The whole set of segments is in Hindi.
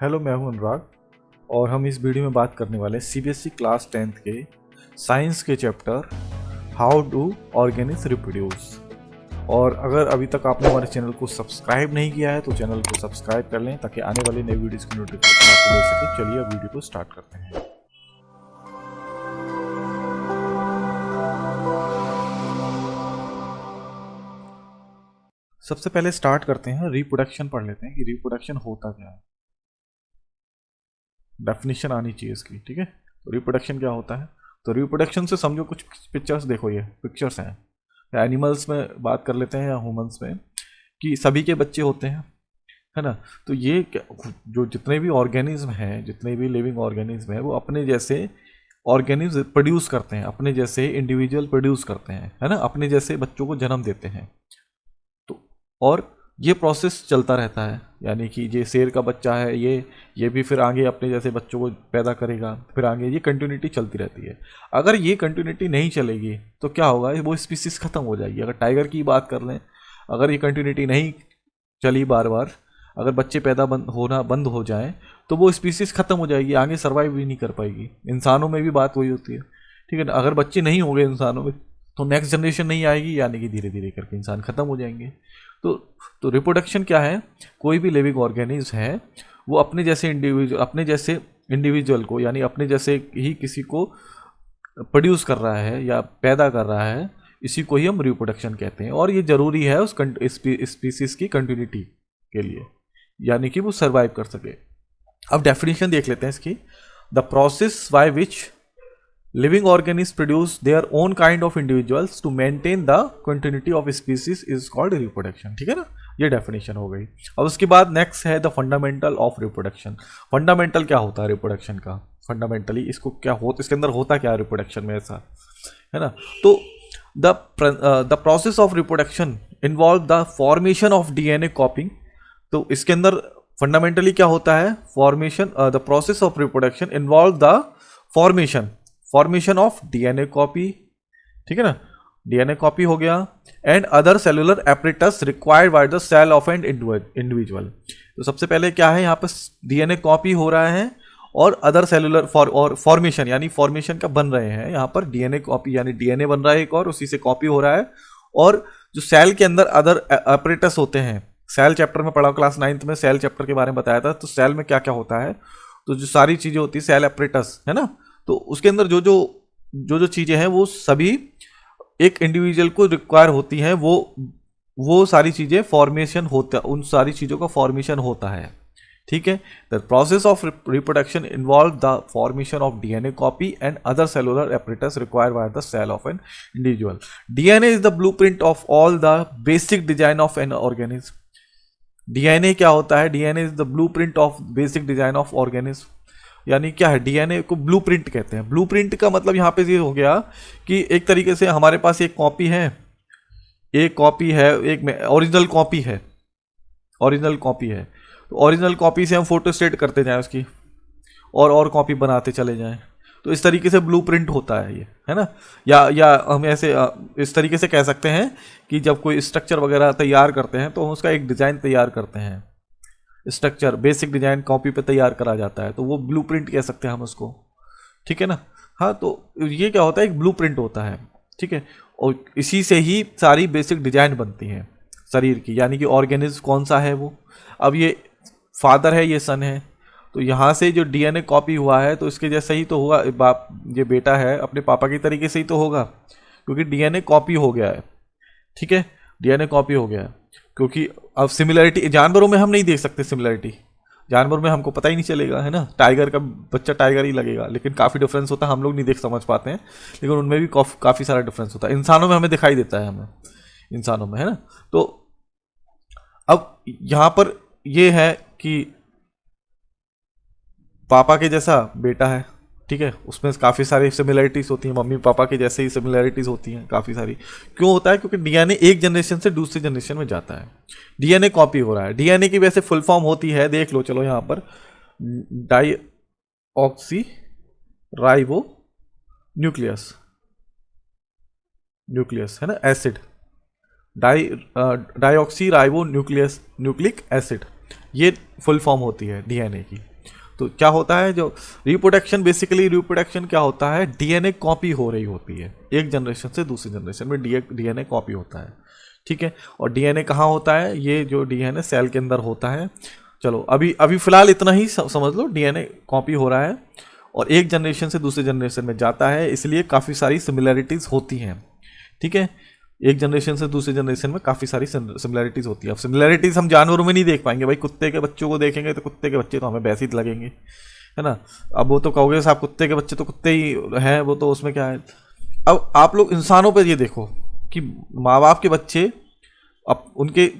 हेलो, मैं हूं अनुराग और हम इस वीडियो में बात करने वाले हैं सीबीएसई क्लास 10th के साइंस के chapter how do organisms reproduce. और अगर अभी तक आपने हमारे चैनल को सब्सक्राइब नहीं किया है तो चैनल को सब्सक्राइब कर लें ताकि आने वाली नई वीडियोज़ की नोटिफिकेशन आपको मिल सके। चलिए अब वीडियो को स्टार्ट करते हैं। सबसे पहले स्टार्ट करते हैं, रिप्रोडक्शन पढ़ लेते हैं कि रिप्रोडक्शन होता क्या है। डेफिनेशन आनी चाहिए इसकी, ठीक है। तो रिप्रोडक्शन क्या होता है, तो रिप्रोडक्शन से समझो कुछ पिक्चर्स देखो, ये पिक्चर्स हैं। एनिमल्स में बात कर लेते हैं या ह्यूमंस में, कि सभी के बच्चे होते हैं, है ना। तो ये जो जितने भी ऑर्गेनिज्म हैं, जितने भी लिविंग ऑर्गेनिज्म हैं, वो अपने जैसे ऑर्गेनिज्म प्रोड्यूस करते हैं, अपने जैसे इंडिविजुअल प्रोड्यूस करते हैं, है ना, अपने जैसे बच्चों को जन्म देते हैं। तो और ये प्रोसेस चलता रहता है, यानी कि ये शेर का बच्चा है, ये भी फिर आगे अपने जैसे बच्चों को पैदा करेगा, फिर आगे ये कंटिन्यूटी चलती रहती है। अगर ये कंटिन्यूटी नहीं चलेगी तो क्या होगा, वो स्पीसीज खत्म हो जाएगी। अगर टाइगर की बात कर लें, अगर ये कंटिन्यूटी नहीं चली, बार बार अगर बच्चे पैदा होना बंद हो जाएं तो वो स्पीसीज खत्म हो जाएगी, आगे सर्वाइव भी नहीं कर पाएगी। इंसानों में भी बात वही होती है, ठीक है ना। अगर बच्चे नहीं होंगे इंसानों में तो नेक्स्ट जनरेशन नहीं आएगी, यानी कि धीरे धीरे करके इंसान खत्म हो जाएंगे। तो रिप्रोडक्शन क्या है, कोई भी लिविंग ऑर्गेनिज्म है वो अपने जैसे इंडिविजुअल को, यानी अपने जैसे ही किसी को प्रोड्यूस कर रहा है या पैदा कर रहा है, इसी को ही हम रिप्रोडक्शन कहते हैं। और ये जरूरी है उस स्पीसीज की कंटिन्यूटी के लिए, यानी कि वो सर्वाइव कर सके। अब डेफिनेशन देख लेते हैं इसकी। The process by which living organism produce their own kind of individuals to maintain the continuity of species is called reproduction, ठीक है ना। ये डेफिनेशन हो गई। अब उसके बाद नेक्स्ट है the fundamental of reproduction. Fundamental क्या होता है रिप्रोडक्शन का, फंडामेंटली इसको क्या होता, इसके अंदर होता क्या है रिप्रोडक्शन में, ऐसा है ना। तो the process of reproduction involve the formation of DNA copying. तो इसके अंदर फंडामेंटली क्या होता है, formation, the process of reproduction involve the formation of DNA copy, ठीक है ना, डीएनए कॉपी हो गया, and other cellular apparatus required by the cell of an individual. तो सबसे पहले क्या है, यहाँ पर डीएनए कॉपी हो रहा है और अदर सेलुलर और फॉर्मेशन, यानी फॉर्मेशन का बन रहे हैं। यहाँ पर डीएनए कॉपी यानी डीएनए बन रहा है एक और उसी से कॉपी हो रहा है। और जो सेल के अंदर अदर एपरेटस होते हैं, सेल चैप्टर में पढ़ा, क्लास 9th में सेल चैप्टर के बारे में बताया था। तो सेल में क्या क्या होता है, तो जो सारी चीजें होती है सेल एपरेटस, है ना। तो उसके अंदर जो जो चीजें हैं वो सभी एक इंडिविजुअल को रिक्वायर होती हैं, वो सारी चीजें फॉर्मेशन होता है, उन सारी चीजों का फॉर्मेशन होता है, ठीक है। The process of reproduction involve the formation of DNA copy and other cellular apparatus required by the cell of an individual. DNA is the blueprint of all the basic design of an organism. DNA क्या होता है, DNA is the blueprint of basic design of organism. यानी क्या है, डीएनए को ब्लूप्रिंट कहते हैं। ब्लूप्रिंट का मतलब यहाँ पे ये हो गया कि एक तरीके से हमारे पास एक कॉपी है, एक ओरिजिनल कॉपी है। तो ओरिजिनल कॉपी से हम फोटोस्टेट करते जाएं उसकी, और कॉपी बनाते चले जाएं। तो इस तरीके से ब्लूप्रिंट होता है ये, है ना। या हम ऐसे इस तरीके से कह सकते हैं कि जब कोई स्ट्रक्चर वगैरह तैयार करते हैं तो हम उसका एक डिजाइन तैयार करते हैं, स्ट्रक्चर बेसिक डिजाइन कॉपी पे तैयार करा जाता है, तो वो ब्लूप्रिंट कह सकते हैं हम उसको, ठीक है ना। हाँ, तो ये क्या होता है, एक ब्लूप्रिंट होता है, ठीक है। और इसी से ही सारी बेसिक डिजाइन बनती है शरीर की, यानी कि ऑर्गेनिज्म कौन सा है वो। अब ये फादर है, ये सन है, तो यहाँ से जो डीएनए कॉपी हुआ है तो इसके जैसा ही तो होगा, बाप ये बेटा है अपने पापा की तरीके से ही तो होगा, क्योंकि डीएनए कॉपी हो गया है, ठीक है। डीएनए कॉपी हो गया है, क्योंकि अब सिमिलरिटी जानवरों में हम नहीं देख सकते, सिमिलरिटी जानवर में हमको पता ही नहीं चलेगा, है ना। टाइगर का बच्चा टाइगर ही लगेगा, लेकिन काफ़ी डिफरेंस होता है, हम लोग नहीं देख समझ पाते हैं, लेकिन उनमें भी काफ़ी सारा डिफरेंस होता है। इंसानों में हमें दिखाई देता है, हमें इंसानों में, है ना। तो अब यहाँ पर ये है कि पापा के जैसा बेटा है, ठीक है, उसमें काफ़ी सारी सिमिलरिटीज होती हैं, मम्मी पापा के जैसे ही सिमिलरिटीज होती हैं काफ़ी सारी। क्यों होता है, क्योंकि डीएनए एक जनरेशन से दूसरी जनरेशन में जाता है, डीएनए कॉपी हो रहा है। डीएनए की वैसे फुल फॉर्म होती है, देख लो, चलो यहाँ पर डाईऑक्सी राइबो न्यूक्लियस, है ना, acid, deoxy ribo nucleic acid, ये फुल फॉर्म होती है डीएनए की। तो क्या होता है, जो रिप्रोडक्शन, बेसिकली रिप्रोडक्शन क्या होता है, डीएनए कॉपी हो रही होती है, एक जनरेशन से दूसरी जनरेशन में डीएनए कॉपी होता है, ठीक है। और डीएनए कहाँ होता है, ये जो डीएनए सेल के अंदर होता है। चलो अभी अभी फिलहाल इतना ही समझ लो, डीएनए कॉपी हो रहा है और एक जनरेशन से दूसरे जनरेशन में जाता है, इसलिए काफ़ी सारी सिमिलैरिटीज़ होती हैं, ठीक है। एक जनरेशन से दूसरे जनरेशन में काफ़ी सारी सिमिलैरिटीज़ होती है। अब सिमिलैरिटीज़ हम जानवरों में नहीं देख पाएंगे भाई, कुत्ते के बच्चों को देखेंगे तो कुत्ते के बच्चे तो हमें वैसे ही लगेंगे, है ना। अब वो तो कहोगे साहब कुत्ते के बच्चे तो कुत्ते ही हैं, वो तो उसमें क्या है। अब आप लोग इंसानों पर ये देखो कि माँ बाप के बच्चे अब उनके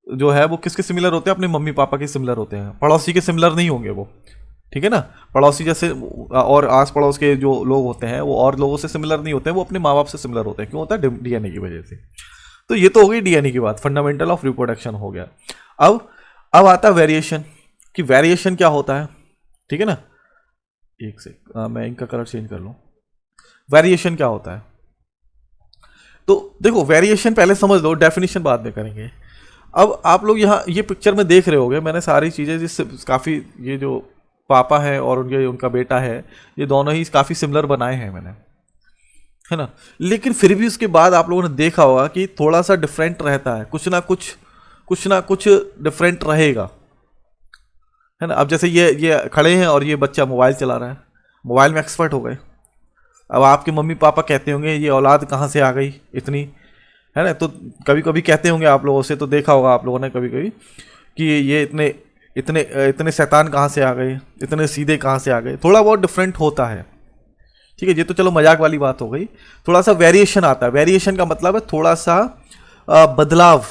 जो है वो किसके सिमिलर होते हैं, अपने मम्मी पापा के सिमिलर होते हैं, पड़ोसी के सिमिलर नहीं होंगे वो, ठीक है ना। पड़ोसी जैसे और आस पड़ोस के जो लोग होते हैं वो और लोगों से सिमिलर नहीं होते हैं, वो अपने माँ बाप से सिमिलर होते हैं। क्यों होता है, डीएनए की वजह से। तो ये तो हो गई डीएनए की बात, फंडामेंटल ऑफ रिप्रोडक्शन हो गया। अब आता है वेरिएशन, कि वेरिएशन क्या होता है, ठीक है ना। एक से मैं इनका कलर चेंज कर लूँ। वेरिएशन क्या होता है, तो देखो वेरिएशन पहले समझ लो, डेफिनेशन बाद में करेंगे। अब आप लोग यहाँ ये पिक्चर में देख रहे होगे, मैंने सारी चीज़ें जिससे काफ़ी, ये जो पापा है और उनका बेटा है, ये दोनों ही काफ़ी सिमिलर बनाए हैं मैंने, है ना। लेकिन फिर भी उसके बाद आप लोगों ने देखा होगा कि थोड़ा सा डिफरेंट रहता है, कुछ ना कुछ डिफरेंट रहेगा, है ना। अब जैसे ये खड़े हैं और ये बच्चा मोबाइल चला रहा है, मोबाइल में एक्सपर्ट हो गए। अब आपके मम्मी पापा कहते होंगे ये औलाद कहाँ से आ गई इतनी, है ना। तो कभी कभी कहते होंगे आप लोगों से, तो देखा होगा आप लोगों ने कभी कभी कि ये इतने इतने इतने शैतान कहाँ से आ गए, इतने सीधे कहाँ से आ गए। थोड़ा बहुत डिफरेंट होता है, ठीक है। ये तो चलो मजाक वाली बात हो गई। थोड़ा सा वेरिएशन आता है, वेरिएशन का मतलब है थोड़ा सा बदलाव,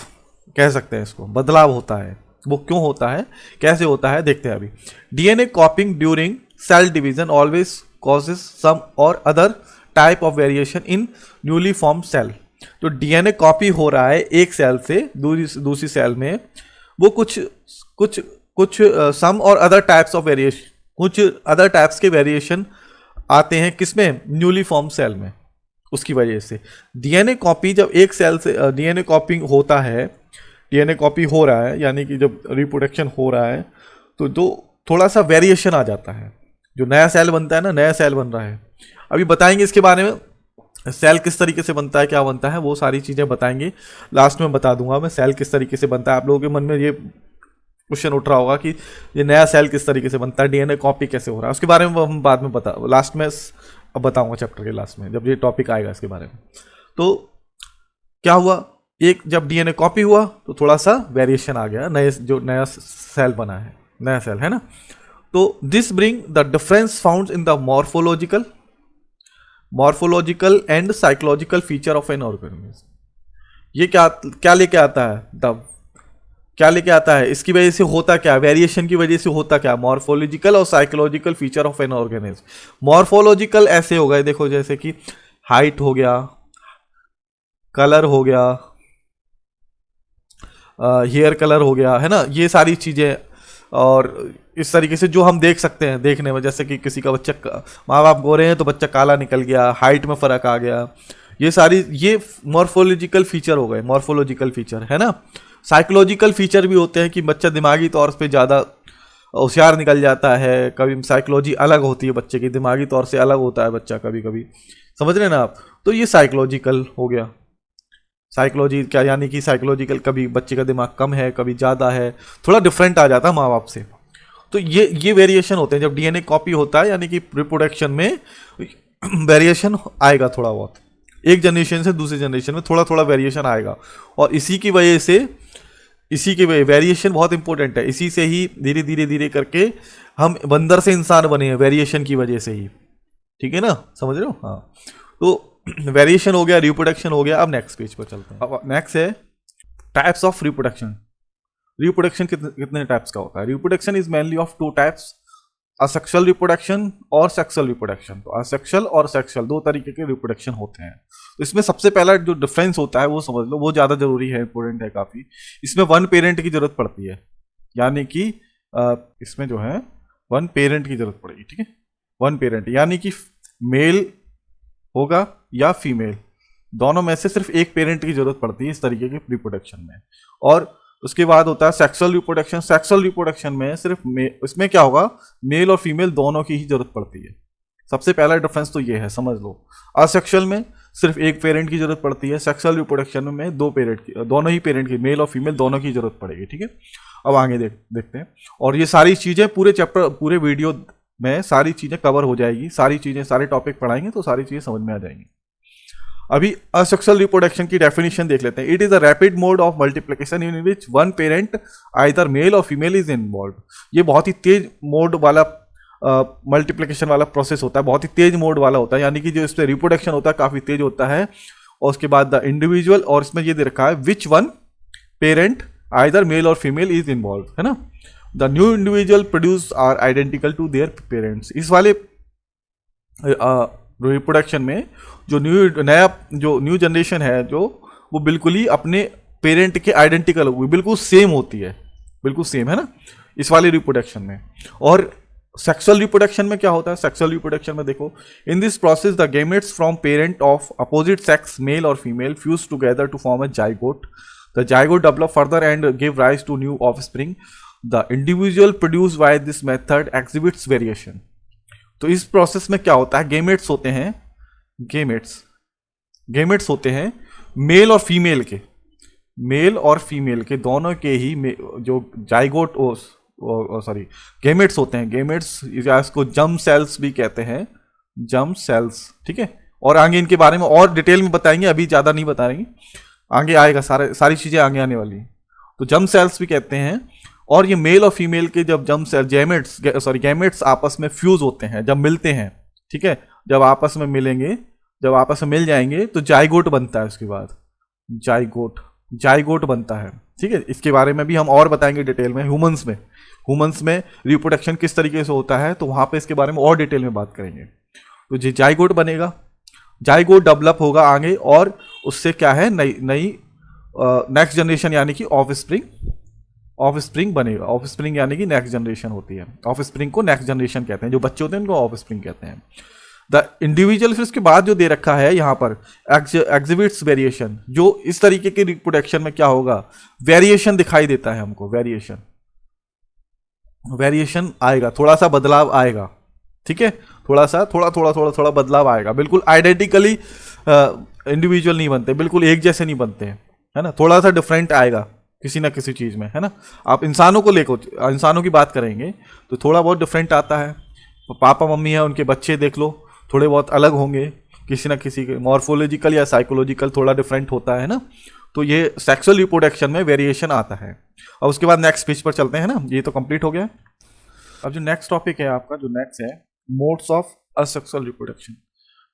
कह सकते हैं इसको, बदलाव होता है। वो क्यों होता है, कैसे होता है, देखते हैं अभी। DNA copying during cell division always causes some or other type of variation in newly formed cell। तो डीएनए कॉपी हो रहा है एक सेल से दूसरी सेल में, वो कुछ सम और अदर टाइप्स ऑफ वेरिएशन, कुछ अदर टाइप्स के वेरिएशन आते हैं किसमें, न्यूली फॉर्म सेल में। उसकी वजह से डीएनए कॉपी, जब एक सेल से डीएनए कॉपिंग होता है, डीएनए कॉपी हो रहा है, यानी कि जब रिप्रोडक्शन हो रहा है, तो थोड़ा सा वेरिएशन आ जाता है। जो नया सेल बनता है ना, नया सेल बन रहा है, अभी बताएंगे इसके बारे में, सेल किस तरीके से बनता है, क्या बनता है, वो सारी चीज़ें बताएंगे। लास्ट में बता दूंगा मैं सेल किस तरीके से बनता है। आप लोगों के मन में ये क्वेश्चन उठ रहा होगा कि ये नया सेल किस तरीके से बनता है, डीएनए कॉपी कैसे हो रहा है, उसके बारे में हम बाद में लास्ट में अब बताऊंगा, चैप्टर के लास्ट में जब ये टॉपिक आएगा इसके बारे में। तो क्या हुआ, एक जब डीएनए कॉपी हुआ तो थोड़ा सा वेरिएशन आ गया, जो नया सेल बना है, नया सेल, है ना। तो this bring the difference found in the morphological and psychological feature of an organism. ये क्या लेके आता है, क्या लेके आता है, इसकी वजह से होता क्या, वेरिएशन की वजह से होता क्या, मॉर्फोलॉजिकल और psychological feature of an organism. Morphological ऐसे हो गए, देखो जैसे कि हाइट हो गया, कलर हो गया, हेयर कलर हो गया, है ना, ये सारी चीजें। और इस तरीके से जो हम देख सकते हैं देखने में, जैसे कि किसी का बच्चा, माँ बाप गोरे हैं तो बच्चा काला निकल गया, हाइट में फर्क आ गया, ये मॉर्फोलॉजिकल फीचर हो गए, मॉर्फोलॉजिकल फीचर, है ना। साइकोलॉजिकल फीचर भी होते हैं कि बच्चा दिमागी तौर पे ज़्यादा होशियार निकल जाता है, कभी साइकोलॉजी अलग होती है बच्चे की, दिमागी तौर से अलग होता है बच्चा कभी कभी, समझ रहे हैं ना आप। तो ये साइकोलॉजिकल हो गया। साइकोलॉजी क्या, यानी कि साइकोलॉजिकल, कभी बच्चे का दिमाग कम है, कभी ज़्यादा है, थोड़ा डिफरेंट आ जाता है माँ बाप से। तो ये वेरिएशन होते हैं जब डीएनए कॉपी होता है, यानी कि रिप्रोडक्शन में वेरिएशन आएगा थोड़ा बहुत, एक जनरेशन से दूसरी जनरेशन में थोड़ा थोड़ा वेरिएशन आएगा। और इसी की वजह वेरिएशन बहुत इंपॉर्टेंट है। इसी से ही धीरे धीरे धीरे करके हम बंदर से इंसान बने हैं, वेरिएशन की वजह से ही, ठीक है ना, समझ रहे हो। हाँ, तो वेरिएशन हो गया, रिप्रोडक्शन हो गया। अब नेक्स्ट पेज पर चलते हैं। अब नेक्स्ट है टाइप्स ऑफ रिप्रोडक्शन। रिप्रोडक्शन कितने टाइप्स का होता है, reproduction is mainly of two types, asexual reproduction और सेक्सुअल रिप्रोडक्शन। तो असेक्सुअल और सेक्सुअल दो तरीके के रिप्रोडक्शन होते हैं। तो इसमें सबसे पहला जो डिफरेंस होता है वो समझ लो, वो ज़्यादा जरूरी है, इंपॉर्टेंट है काफ़ी। इसमें वन पेरेंट की जरूरत पड़ती है, यानी कि इसमें जो है वन पेरेंट की जरूरत पड़ेगी, ठीक है। वन पेरेंट यानी कि मेल होगा या फीमेल, दोनों में से सिर्फ एक पेरेंट की जरूरत पड़ती है इस तरीके के रिप्रोडक्शन में। और उसके बाद होता है सेक्सुअल रिप्रोडक्शन। सेक्सुअल रिप्रोडक्शन में सिर्फ इसमें क्या होगा, मेल और फीमेल दोनों की ही जरूरत पड़ती है। सबसे पहला डिफरेंस तो ये है, समझ लो। असेक्सुअल में सिर्फ एक पेरेंट की जरूरत पड़ती है, सेक्सुअल रिप्रोडक्शन में दो पेरेंट की, दोनों ही पेरेंट की, मेल और फीमेल दोनों की जरूरत पड़ेगी। ठीक है, अब आगे देखते हैं। और ये सारी चीजें पूरे चैप्टर, पूरे वीडियो में सारी चीजें कवर हो जाएगी, सारी चीजें, सारे टॉपिक पढ़ाएंगे तो सारी चीजें समझ में आ जाएंगी। अभी असेक्सुअल रिप्रोडक्शन की डेफिनेशन देख लेते हैं। It is a rapid mode of multiplication in which one parent either male और फीमेल इज इन्वॉल्व। ये बहुत ही तेज मोड वाला मल्टीप्लिकेशन वाला प्रोसेस होता है, बहुत ही तेज मोड वाला होता है, यानी कि जो इस पर रिप्रोडक्शन होता है काफी तेज होता है। और उसके बाद द इंडिविजुअल, और इसमें ये दे रखा है which one parent either male और फीमेल इज इन्वॉल्व, है ना। The new individual produce are identical to their parents. इस वाले रिप्रोडक्शन में जो न्यू जनरेशन है जो, वो बिल्कुल ही अपने पेरेंट के आइडेंटिकल होगी, बिल्कुल सेम होती है, बिल्कुल सेम, है ना, इस वाले रिप्रोडक्शन में। और सेक्सुअल रिप्रोडक्शन में क्या होता है, सेक्सुअल रिप्रोडक्शन में देखो, in this process the gametes from parent of opposite sex male और female fuse together to form a zygote. The zygote develop further and give rise to new offspring. The individual produce by this method exhibits variation. तो इस प्रोसेस में क्या होता है, गेमेट्स होते हैं, गेमेट्स होते हैं मेल और फीमेल के, मेल और फीमेल के दोनों के ही जो जाइगोट सॉरी गेमेट्स होते हैं, गेमेट्स या इसको जर्म सेल्स भी कहते हैं, जर्म सेल्स। ठीक है, और आगे इनके बारे में और डिटेल में बताएंगे, अभी ज्यादा नहीं बताएंगे, आगे आएगा, सारी चीजें आगे आने वाली हैं। तो जर्म सेल्स भी कहते हैं। और ये मेल और फीमेल के जब जर्म सेल गैमेट्स आपस में फ्यूज होते हैं, जब मिलते हैं, ठीक है, जब आपस में मिलेंगे, जब आपस में मिल जाएंगे तो जाइगोट बनता है। उसके बाद जाइगोट बनता है। ठीक है, इसके बारे में भी हम और बताएंगे डिटेल में। ह्यूमंस में रिप्रोडक्शन किस तरीके से होता है, तो वहां पे इसके बारे में और डिटेल में बात करेंगे। तो ये जाइगोट बनेगा, जाइगोट डेवलप होगा आगे, और उससे क्या है, नई नेक्स्ट जनरेशन यानी कि ऑफस्प्रिंग बनेगा। ऑफस्प्रिंग यानी कि नेक्स्ट जनरेशन होती है, ऑफस्प्रिंग को नेक्स्ट जनरेशन कहते हैं, जो बच्चे होते हैं उनको ऑफस्प्रिंग कहते हैं। द इंडिविजुअल, फिर उसके बाद जो दे रखा है यहाँ पर एग्जिबिट्स वेरिएशन, जो इस तरीके के रिप्रोडक्शन में क्या होगा, वेरिएशन दिखाई देता है हमको, वेरिएशन आएगा, थोड़ा सा बदलाव आएगा। ठीक है, थोड़ा बदलाव आएगा, बिल्कुल आइडेंटिकली इंडिविजुअल नहीं बनते, बिल्कुल एक जैसे नहीं बनते हैं, है ना, थोड़ा सा डिफरेंट आएगा किसी ना किसी चीज में, है ना। आप इंसानों को लेकर, इंसानों की बात करेंगे तो थोड़ा बहुत डिफरेंट आता है। पापा मम्मी है, उनके बच्चे देख लो, थोड़े बहुत अलग होंगे, किसी ना किसी के मॉर्फोलॉजिकल या साइकोलॉजिकल थोड़ा डिफरेंट होता है ना। तो ये सेक्सुअल रिप्रोडक्शन में वेरिएशन आता है। और उसके बाद नेक्स्ट पेज पर चलते हैं ना, ये तो कंप्लीट हो गया। अब जो नेक्स्ट टॉपिक है आपका, जो नेक्स्ट है मोड्स ऑफ असेक्सुअल रिप्रोडक्शन,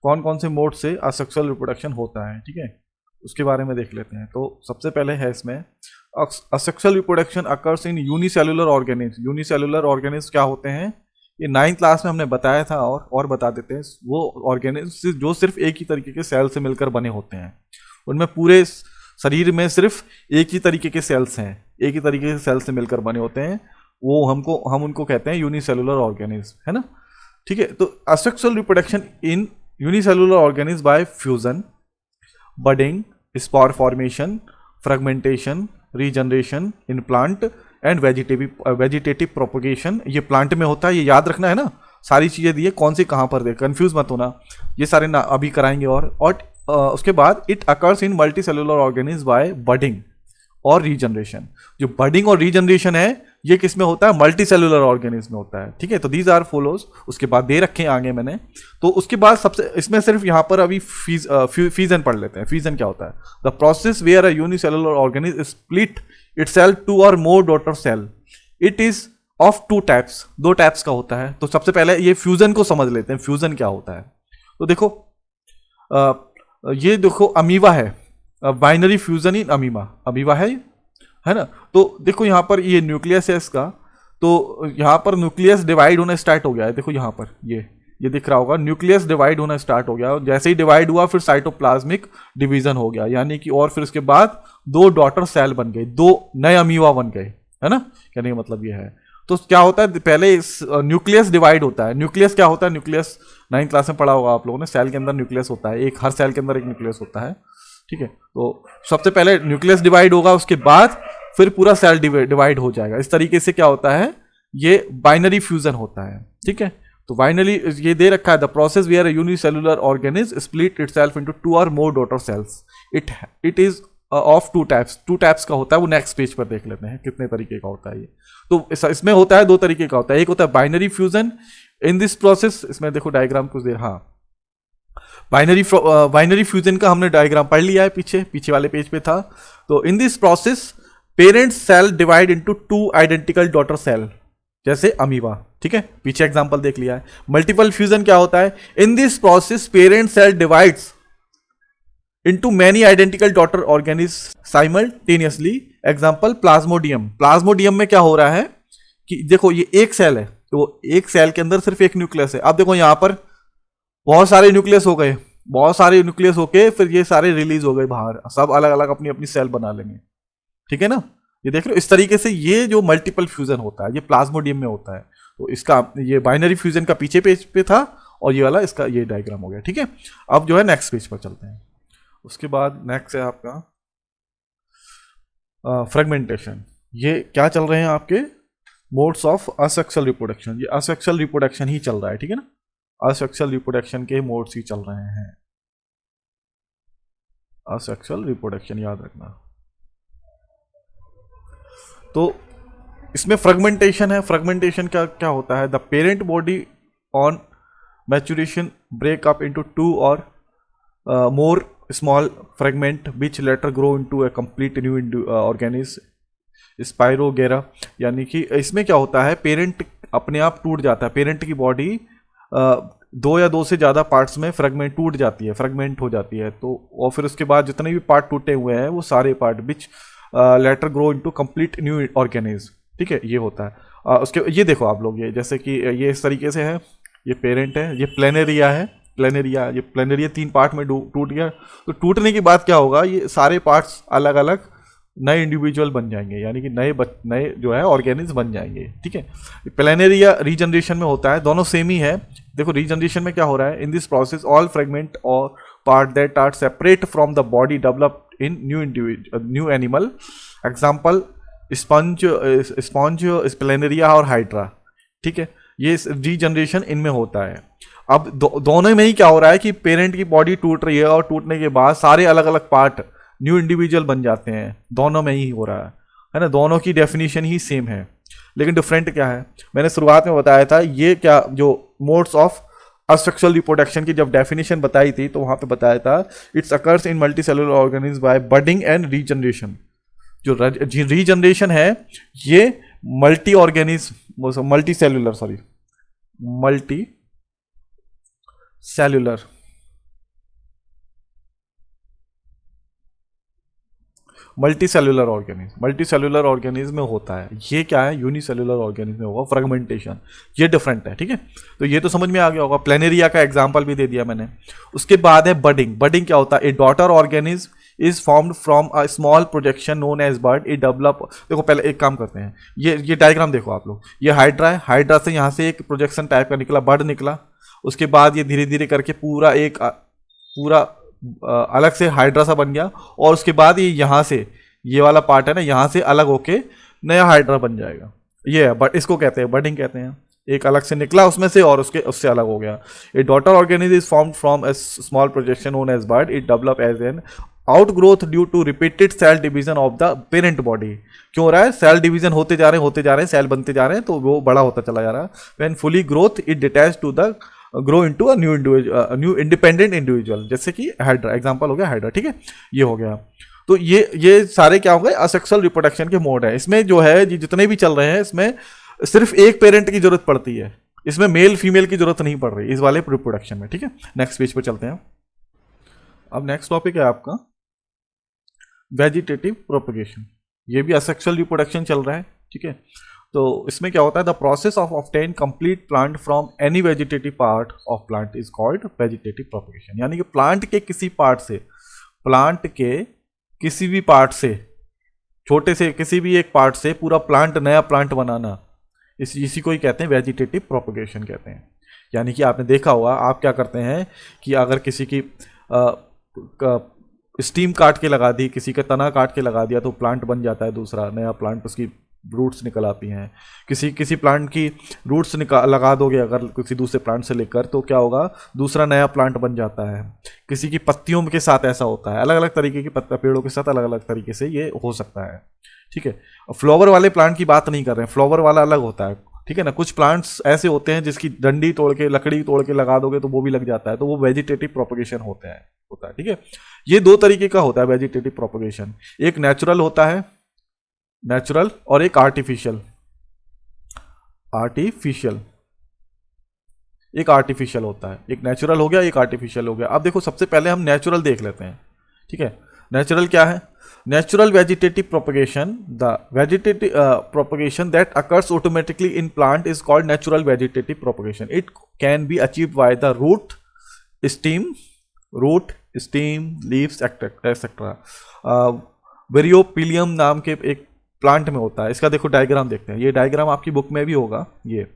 कौन कौन से मोड से असेक्सुअल रिप्रोडक्शन होता है। ठीक है, उसके बारे में देख लेते हैं। तो सबसे पहले है इसमें asexual reproduction occurs in unicellular organism. Unicellular organism क्या होते हैं, ये 9th क्लास में हमने बताया था, और बता देते हैं। वो ऑर्गेनिज्म जो सिर्फ एक ही तरीके के सेल से मिलकर बने होते हैं, उनमें पूरे शरीर में सिर्फ एक ही तरीके के सेल्स हैं, एक ही तरीके के सेल से मिलकर बने होते हैं, वो हम उनको कहते हैं यूनिसेलुलर ऑर्गेनिज्म, है ना। ठीक है, तो asexual reproduction in unicellular organism by fusion, budding, spore formation, fragmentation, regeneration in plant and vegetative propagation. ये प्लांट में होता है, ये याद रखना है ना, सारी चीजें दी है, कौन सी कहां पर दे, कंफ्यूज मत होना, ये सारे ना अभी कराएंगे। और उसके बाद it occurs in multi cellular organism by budding और रीजनरेशन। जो बडिंग और रीजनरेशन है ये किस में होता है, मल्टी सेलुलर ऑर्गेनिज्म में होता है। ठीक है, तो दीज आर फॉलोज, उसके बाद दे रखे हैं आगे मैंने। तो उसके बाद सबसे इसमें सिर्फ यहां पर अभी फ्यूजन पढ़ लेते हैं। फ्यूजन क्या होता है, the process where a unicellular organism split itself two or more daughter cell. It is of two types, दो टाइप्स का होता है। तो सबसे पहले ये फ्यूजन को समझ लेते हैं, फ्यूजन क्या होता है। तो देखो ये देखो अमीबा है, बाइनरी फ्यूजन इन अमीबा है ना। तो देखो यहाँ पर ये न्यूक्लियस है इसका, तो यहाँ पर न्यूक्लियस डिवाइड होना स्टार्ट हो गया है। देखो यहाँ पर ये दिख रहा होगा, न्यूक्लियस डिवाइड होना स्टार्ट हो गया। जैसे ही डिवाइड हुआ फिर साइटोप्लाज्मिक डिवीजन हो गया, यानी कि, और फिर उसके बाद दो डॉटर सेल बन गए, दो नए अमीबा बन गए, है ना। कहने का मतलब ये है। तो क्या होता है, पहले न्यूक्लियस डिवाइड होता है। न्यूक्लियस क्या होता है, न्यूक्लियस 9th क्लास में पढ़ा होगा आप लोगों ने, सेल के अंदर न्यूक्लियस होता है, एक हर सेल के अंदर एक न्यूक्लियस होता है। ठीक है, तो सबसे पहले न्यूक्लियस डिवाइड होगा, उसके बाद फिर पूरा सेल डिवाइड हो जाएगा। इस तरीके से क्या होता है, ये बाइनरी फ्यूजन होता है, ठीक है। तो बाइनरी ये दे रखा है, the process where unicellular organism split itself into 2 or more daughter cells, it is of 2 types. 2 types का होता है, वो नेक्स्ट पेज पर देख लेते हैं कितने तरीके का होता है ये। तो इसमें होता है 2 तरीके का होता है, एक होता है binary fusion. In this process, इसमें देखो डायग्राम कुछ देर, हाँ बाइनरी फ्यूजन का हमने डायग्राम पढ़ लिया है, पीछे वाले पेज पे था। तो in this process parent cell divide into 2 identical daughter cell, जैसे अमीबा, ठीक है, पीछे एग्जांपल देख लिया है। मल्टीपल फ्यूजन क्या होता है, in this process parent cell divides into many identical daughter organism simultaneously. Example plasmodium. Plasmodium में क्या हो रहा है कि देखो ये एक सेल है, तो एक सेल के अंदर सिर्फ एक न्यूक्लियस है। अब देखो यहां पर बहुत सारे न्यूक्लियस हो गए, बहुत सारे न्यूक्लियस होके फिर ये सारे रिलीज हो गए बाहर, सब अलग अलग अपनी अपनी सेल बना लेंगे, ठीक है ना। ये देख रहे हो, इस तरीके से ये जो मल्टीपल फ्यूजन होता है ये प्लाज्मोडियम में होता है। तो इसका ये बाइनरी फ्यूजन का पीछे पेज पे था, और ये वाला इसका ये डायग्राम हो गया, ठीक है। अब जो है नेक्स्ट पेज पर चलते हैं। उसके बाद नेक्स्ट है आपका फ्रेगमेंटेशन। ये क्या चल रहे हैं आपके मोड्स ऑफ असेक्सुअल रिप्रोडक्शन, ये असेक्सुअल रिप्रोडक्शन ही चल रहा है, ठीक है ना। असेक्सुअल रिप्रोडक्शन के मोड्स ही चल रहे हैं, असेक्सुअल रिप्रोडक्शन याद रखना। तो इसमें फ्रेगमेंटेशन है। फ्रेगमेंटेशन क्या क्या होता है, the parent body on maturation break up into 2 or more small fragment which later grow into a complete new organism spirogyra. यानी कि इसमें क्या होता है, पेरेंट अपने आप टूट जाता है, पेरेंट की बॉडी 2 या 2 से ज़्यादा पार्ट्स में फ्रेगमेंट टूट जाती है, फ्रेगमेंट हो जाती है। तो और फिर उसके बाद जितने भी पार्ट टूटे हुए हैं वो सारे part which later grow into complete new organism, ठीक है, ये होता है। उसके ये देखो आप लोग, ये जैसे कि ये इस तरीके से है, ये पेरेंट है, ये प्लेनेरिया है, ये प्लेनेरिया 3 पार्ट में टूट गया। तो टूटने के बाद क्या होगा, ये सारे पार्ट्स अलग अलग नए इंडिविजुअल बन जाएंगे, यानी कि नए जो है ऑर्गेनिज्म बन जाएंगे, ठीक है। प्लेनेरिया रीजनरेशन में होता है, दोनों सेम ही है। देखो रीजनरेशन में क्या हो रहा है, in this process all fragment or part that are separate from the body develop in new animal. Example sponge, planaria और हाइड्रा, ठीक है। ये रीजनरेशन इनमें होता है। अब दोनों में ही क्या हो रहा है कि पेरेंट की बॉडी टूट रही है और टूटने के बाद सारे अलग अलग पार्ट न्यू इंडिविजुअल बन जाते हैं, दोनों में ही हो रहा है ना। दोनों की डेफिनेशन ही सेम है, लेकिन डिफरेंट क्या है, मैंने शुरुआत में बताया था। ये क्या जो मोड्स ऑफ असेक्सुअल रिप्रोडक्शन की जब डेफिनेशन बताई थी, तो वहां पे बताया था it's occurs in multicellular organism by budding and regeneration. जो रीजनरेशन है ये मल्टी सेलुलर मल्टीसेलुलर ऑर्गेनिज्म में होता है। ये क्या है, यूनिसेलुलर ऑर्गेनिज्म में होगा फ्रेगमेंटेशन, ये डिफरेंट है, ठीक है। तो ये तो समझ में आ गया होगा। प्लेनेरिया का एग्जांपल भी दे दिया मैंने। उसके बाद है बडिंग। बडिंग क्या होता है, a daughter organism is formed from a small projection known as bud, it develop. देखो पहले एक काम करते हैं, ये डायग्राम देखो आप लोग, ये हाइड्रा है, हाइड्रा से यहाँ से एक प्रोजेक्शन टाइप का निकला, बर्ड निकला। उसके बाद ये धीरे धीरे करके पूरा अलग से हाइड्रा सा बन गया, और उसके बाद ये यहाँ से ये वाला पार्ट है ना, यहाँ से अलग होके नया हाइड्रा बन जाएगा। ये है बट, इसको कहते हैं बडिंग कहते हैं। एक अलग से निकला उसमें से और उससे अलग हो गया। A daughter organism is formed from a small projection known as bud, it develop as an outgrowth due to repeated cell division of the parent body. क्यों हो रहा है, सेल डिवीजन होते जा रहे हैं, सेल बनते जा रहे हैं, तो वो बड़ा होता चला जा रहा है। When fully growth it detach to the grow into a new independent individual, जैसे कि हाइड्रा, एग्जांपल हो गया हाइड्रा, ठीक है, ये हो गया। तो ये सारे क्या हो गए, असेक्सुअल रिप्रोडक्शन के मोड है। इसमें जो है जितने भी चल रहे हैं, इसमें सिर्फ एक पेरेंट की जरूरत पड़ती है, इसमें मेल फीमेल की जरूरत नहीं पड़ रही इस वाले रिप्रोडक्शन में, ठीक है। नेक्स्ट पेज पर चलते हैं। अब नेक्स्ट टॉपिक है आपका वेजिटेटिव प्रोपगेशन। ये भी असेक्सुअल रिप्रोडक्शन चल रहा है, ठीक है। तो इसमें क्या होता है, the process of obtain complete plant from any vegetative part of plant is called vegetative propagation. यानी कि प्लांट के किसी भी पार्ट से छोटे से किसी भी एक पार्ट से पूरा प्लांट, नया प्लांट बनाना, इसी को ही कहते हैं वेजिटेटिव प्रोपगेशन कहते हैं। यानी कि आपने देखा होगा, आप क्या करते हैं कि अगर किसी की स्टीम काट के लगा दी, किसी का तना काट के लगा दिया तो प्लांट बन जाता है दूसरा नया प्लांट, उसकी रूट्स निकल आती हैं। किसी प्लांट की रूट्स लगा दोगे अगर किसी दूसरे प्लांट से लेकर, तो क्या होगा, दूसरा नया प्लांट बन जाता है। किसी की पत्तियों के साथ ऐसा होता है, अलग अलग तरीके की पत्ता पेड़ों के साथ अलग अलग तरीके से ये हो सकता है, ठीक है। फ्लावर वाले प्लांट की बात नहीं कर रहे हैं, फ्लावर वाला अलग होता है, ठीक है ना। कुछ प्लांट्स ऐसे होते हैं जिसकी डंडी तोड़ के, लकड़ी तोड़ के लगा दोगे तो वो भी लग जाता है, तो वो वेजिटेटिव प्रोपगेशन होता है, ठीक है। ये दो तरीके का होता है वेजिटेटिव प्रोपगेशन, एक नेचुरल होता है, नेचुरल, और एक आर्टिफिशियल। एक आर्टिफिशियल होता है, एक नेचुरल हो गया, एक आर्टिफिशियल हो गया। अब देखो सबसे पहले हम नेचुरल देख लेते हैं, ठीक है। नेचुरल क्या है? Natural vegetative propagation, the vegetative propagation that occurs automatically in plant is called natural vegetative propagation. It can be achieved by the root, stem, leaves etcetera. Bryophyllum नाम के एक प्लांट में होता है, इसका देखो डायग्राम देखते हैं, ये डायग्राम आपकी बुक में भी होगा। ये